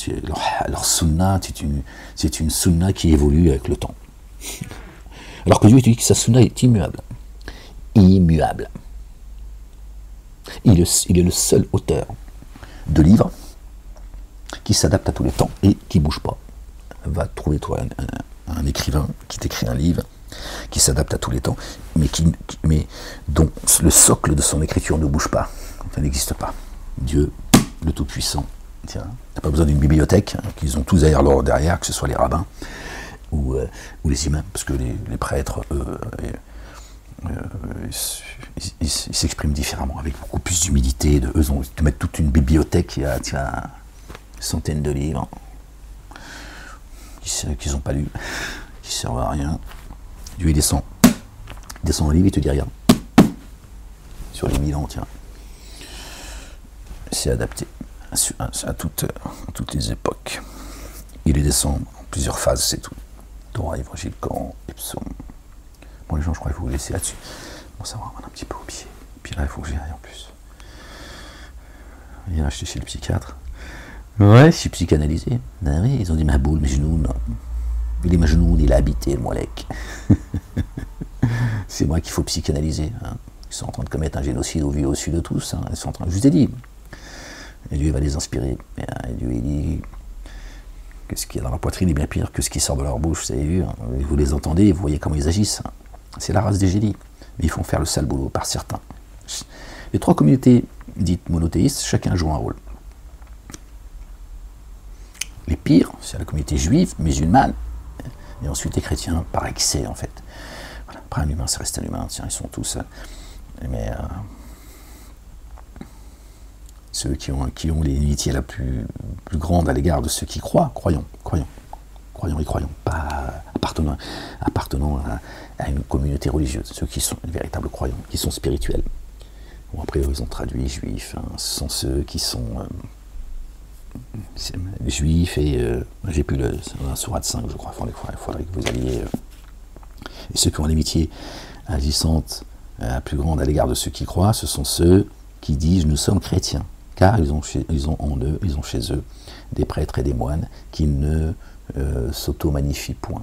leur sunna, c'est une sunna qui évolue avec le temps. Alors que Dieu dit que sa sunna est immuable. Immuable. Il est le seul auteur de livres qui s'adapte à tous les temps et qui ne bouge pas. Va trouver toi un écrivain qui t'écrit un livre qui s'adapte à tous les temps, mais dont le socle de son écriture ne bouge pas. Ça n'existe pas. Dieu, le Tout-Puissant. Tiens, t'as pas besoin d'une bibliothèque, hein, qu'ils ont tous derrière, que ce soit les rabbins ou les imams, parce que les prêtres, ils s'expriment différemment, avec beaucoup plus d'humilité. Eux, ils te mettent toute une bibliothèque, il y a centaines de livres qu'ils n'ont pas lus, qui ne servent à rien. Dieu il descend un livre, il te dit rien. Sur les 1000 ans, tiens. C'est adapté à toutes les époques. Il les descend en plusieurs phases, c'est tout. Torah, Évangile, Coran et Psaume. Bon, les gens, je crois qu'il faut vous laisser là-dessus. Bon, ça va un petit peu au pied. Puis là, il faut que j'y aille en plus. Viens acheter chez le psychiatre. Ouais, je suis psychanalysé. Ben oui, ils ont dit Maboul, Majnoun. Il est Majnoun, il a habité le Molek. C'est moi qu'il faut psychanalyser. Hein. Ils sont en train de commettre un génocide au sud de tous. Hein. Ils sont en train, je vous ai dit. Et Dieu va les inspirer. Et Dieu, il dit que ce qui est dans leur poitrine est bien pire que ce qui sort de leur bouche. Vous avez vu, hein. Vous les entendez, vous voyez comment ils agissent. Hein. C'est la race des génies. Mais ils font faire le sale boulot par certains. Les trois communautés dites monothéistes, chacun joue un rôle. Les pires, c'est la communauté juive, musulmane, et ensuite les chrétiens, par excès en fait. Voilà. Après un humain, ça reste un humain, tiens, ils sont tous... mais ceux qui ont l'inimitié la plus grande à l'égard de ceux qui croient, croyons et croyons, pas appartenant à une communauté religieuse, ceux qui sont les véritables croyants, qui sont spirituels. Bon, après, ils ont traduit juifs, hein, ce sont ceux qui sont juifs et j'ai plus la sourate 5, je crois, il faudrait que vous alliez. Et ceux qui ont l'amitié agissante plus grande à l'égard de ceux qui croient, ce sont ceux qui disent nous sommes chrétiens, car ils ont chez eux des prêtres et des moines qui ne s'auto-magnifient point.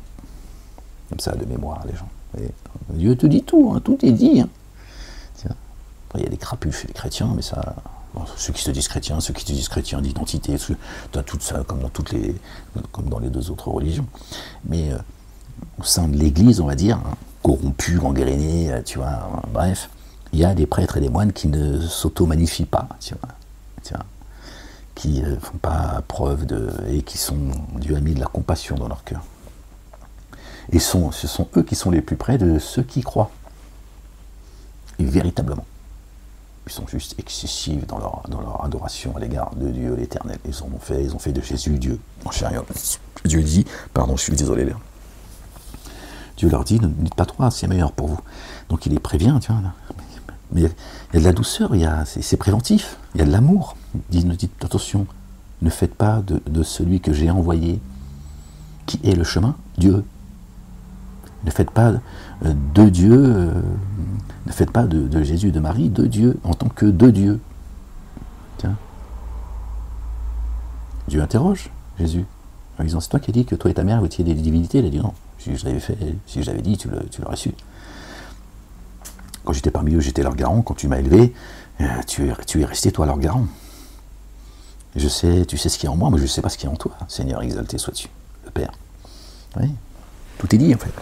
Comme ça, de mémoire, les gens. Et Dieu te dit tout, hein, tout est dit. Hein. Tiens. Après, il y a des crapules chez les chrétiens, mais ça... Bon, ceux qui se disent chrétiens d'identité, tu as tout ça comme dans les deux autres religions. Mais au sein de l'Église, on va dire, hein, corrompus, gangrénés, tu vois, bref, il y a des prêtres et des moines qui ne s'auto-magnifient pas, tu vois, qui ne font pas preuve et qui sont, Dieu a mis de la compassion dans leur cœur. Et ce sont eux qui sont les plus près de ceux qui croient. Et véritablement. Ils sont juste excessifs dans leur adoration à l'égard de Dieu l'Éternel. Ils ont fait de Jésus Dieu. En chariot. Dieu dit, pardon, je suis désolé là. Dieu leur dit, ne dites pas trop, c'est meilleur pour vous. Donc il les prévient, tu vois. Mais il y a de la douceur, c'est préventif, il y a de l'amour. Il nous dit, attention, ne faites pas de celui que j'ai envoyé, qui est le chemin, Dieu. Ne faites pas de Dieu, ne faites pas de Jésus et de Marie de Dieu en tant que de Dieu. Tiens. Dieu interroge Jésus en disant, c'est toi qui as dit que toi et ta mère vous étiez des divinités. Il a dit non, si je l'avais dit, tu l'aurais su. Quand j'étais parmi eux, j'étais leur garant. Quand tu m'as élevé, tu es resté toi leur garant. Tu sais ce qui est en moi, mais je ne sais pas ce qui est en toi. Seigneur, exalté sois-tu, le Père. Oui, tout est dit en fait.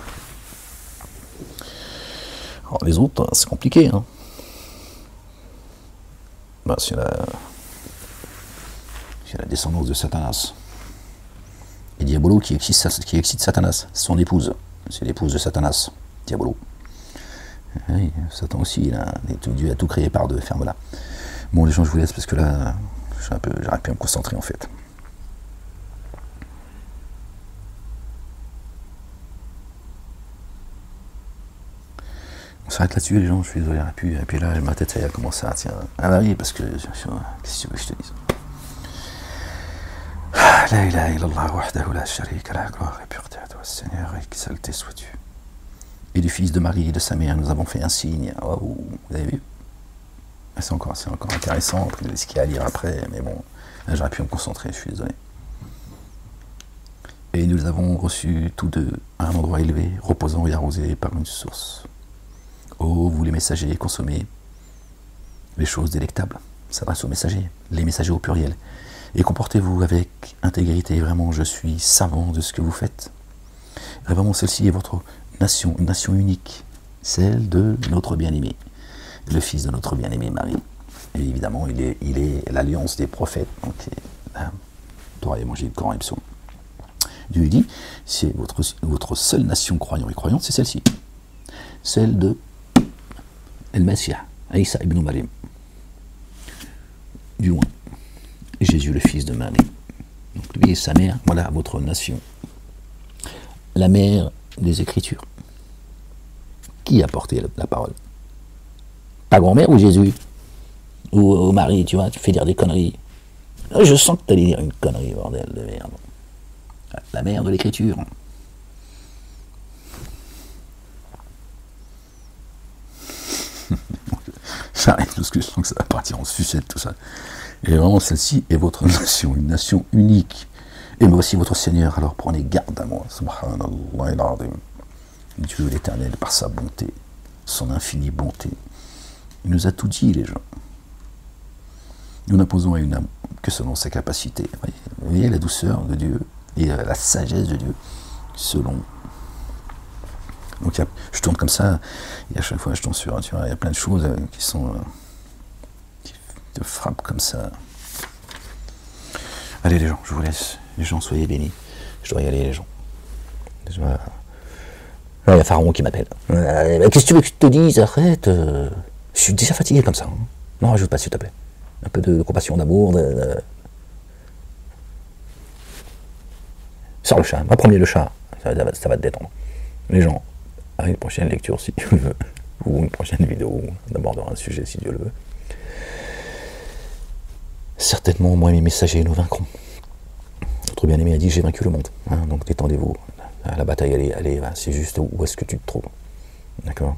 Alors, les autres, c'est compliqué. Hein. Ben, c'est c'est la descendance de Satanas. Et Diabolo qui excite Satanas, son épouse. C'est l'épouse de Satanas, Diabolo. Oui, Satan aussi, Dieu a tout créé par deux, ferme-la. Bon, les gens, je vous laisse parce que là, j'arrive plus à me concentrer en fait. On s'arrête là-dessus, les gens, je suis désolé, et puis là, ma tête, ça y a commencé à tiens. Ah bah oui, parce que, qu'est-ce que tu veux que je te dise? La ilaha illallah wahdahu la sharika lah, gloire et pureté à toi, Seigneur, exalté sois-tu. Et du fils de Marie et de sa mère, nous avons fait un signe. Oh, vous avez vu? C'est encore intéressant, ce qu'il y a à lire après, mais bon, là, j'aurais pu me concentrer, je suis désolé. Et nous avons reçus tous deux à un endroit élevé, reposant et arrosé par une source. Oh, vous les messagers, consommez les choses délectables. Ça s'adresse aux messagers, les messagers au pluriel. Et comportez-vous avec intégrité. Vraiment, je suis savant de ce que vous faites. Vraiment, celle-ci est votre nation, une nation unique, celle de notre bien-aimé, le fils de notre bien-aimé Marie. Et évidemment, il est l'alliance des prophètes. Donc, Torah et Évangile, Coran et Psaume. Dieu dit, c'est votre seule nation croyant et croyante, c'est celle-ci. Celle de El-Messia, Isa ibn Maryam. Du loin. Jésus, le fils de Marie. Donc lui et sa mère, voilà votre nation. La mère des Écritures. Qui a porté la parole? Ta grand-mère ou Jésus? Ou Marie, tu vois, tu fais dire des conneries. Je sens que tu allais dire une connerie, bordel de merde. La mère de l'Écriture. J'arrête parce que je sens que ça va partir en sucette tout ça. Et vraiment, celle-ci est votre nation, une nation unique. Et moi aussi votre Seigneur, alors prenez garde à moi. Subhanallah al-Azim. Dieu l'Éternel, par sa bonté, son infinie bonté, il nous a tout dit, les gens. Nous n'imposons à une âme que selon sa capacité. Vous voyez la douceur de Dieu et la sagesse de Dieu, selon. Donc je tourne comme ça, et à chaque fois je tombe sur, tu vois, il y a plein de choses qui sont... qui te frappent comme ça. Allez les gens, je vous laisse. Les gens, soyez bénis. Je dois y aller, les gens. Il y a Pharaon qui m'appelle. Qu'est-ce que tu veux que je te dise? Arrête. Je suis déjà fatigué comme ça. Hein. Non, rajoute pas, s'il te plaît. Un peu de compassion, d'amour. Sors le chat. Va promener le chat. Ça va te détendre. Les gens, à une prochaine lecture, si Dieu le veut. Ou une prochaine vidéo où on abordera un sujet, si Dieu le veut. Certainement, moi et mes messagers, nous vaincrons. Notre bien-aimé a dit, j'ai vaincu le monde. Hein, donc détendez-vous. La bataille, elle est c'est juste où est-ce que tu te trouves. D'accord?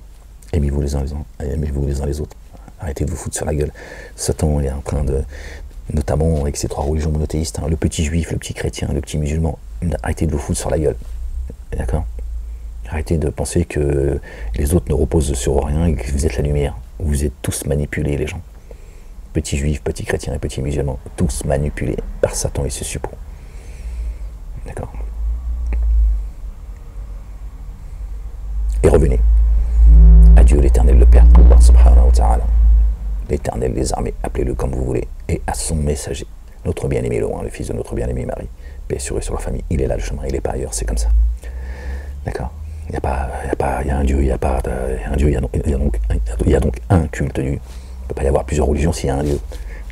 Aimez-vous les uns les autres. Arrêtez de vous foutre sur la gueule. Satan est en train de, notamment avec ces trois religions monothéistes, hein, le petit juif, le petit chrétien, le petit musulman, arrêtez de vous foutre sur la gueule. D'accord? Arrêtez de penser que les autres ne reposent sur rien et que vous êtes la lumière. Vous êtes tous manipulés, les gens. Petits juifs, petits chrétiens et petits musulmans, tous manipulés par Satan et ses suppôts. D'accord? Et revenez à Dieu l'Éternel, le Père, Allah subhanahu wa ta'ala, l'Éternel des armées, appelez-le comme vous voulez, et à son messager, notre bien-aimé loin, le fils de notre bien-aimé Marie, paix sur eux, sur la famille, il est là le chemin, il n'est pas ailleurs, c'est comme ça. D'accord? Il y a un Dieu, il y a donc un culte Dieu. Il ne peut pas y avoir plusieurs religions s'il y a un Dieu.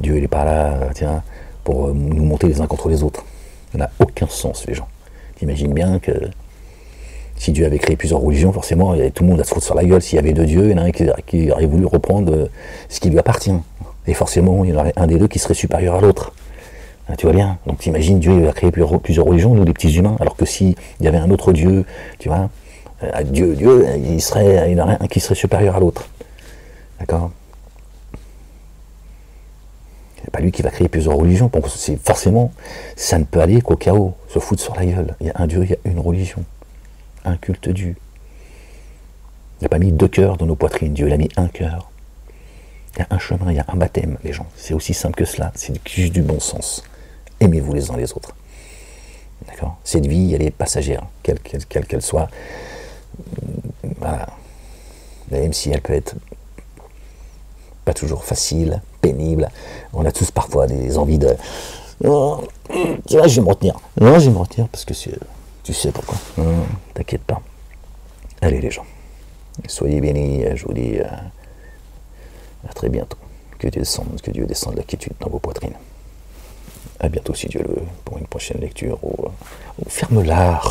Dieu, il n'est pas là, tiens, pour nous monter les uns contre les autres. Ça n'a aucun sens, les gens. T'imagines bien que si Dieu avait créé plusieurs religions, forcément, tout le monde va se foutre sur la gueule. S'il y avait deux dieux, il y en a un qui aurait voulu reprendre ce qui lui appartient. Et forcément, il y en aurait un des deux qui serait supérieur à l'autre. Tu vois bien? Donc t'imagines, Dieu a créé plusieurs religions, nous, les petits humains, alors que s'il y avait un autre Dieu, tu vois, Dieu, il y en aurait un qui serait supérieur à l'autre. D'accord? C'est pas lui qui va créer plusieurs religions. Donc forcément, ça ne peut aller qu'au chaos, se foutre sur la gueule. Il y a un Dieu, il y a une religion. Un culte Dieu. Il n'a pas mis deux cœurs dans nos poitrines, Dieu, il a mis un cœur. Il y a un chemin, il y a un baptême, les gens. C'est aussi simple que cela, c'est juste du bon sens. Aimez-vous les uns les autres. D'accord? Cette vie, elle est passagère, quelle qu'elle soit. Voilà. Même si elle peut être pas toujours facile, pénible, on a tous parfois des envies Non, tu vois, je vais me retenir. Non, je vais me retenir parce que tu sais pourquoi. T'inquiète pas. Allez les gens, soyez bénis, je vous dis à très bientôt. Que Dieu descende la quiétude dans vos poitrines. À bientôt si Dieu le veut pour une prochaine lecture ou ferme-la.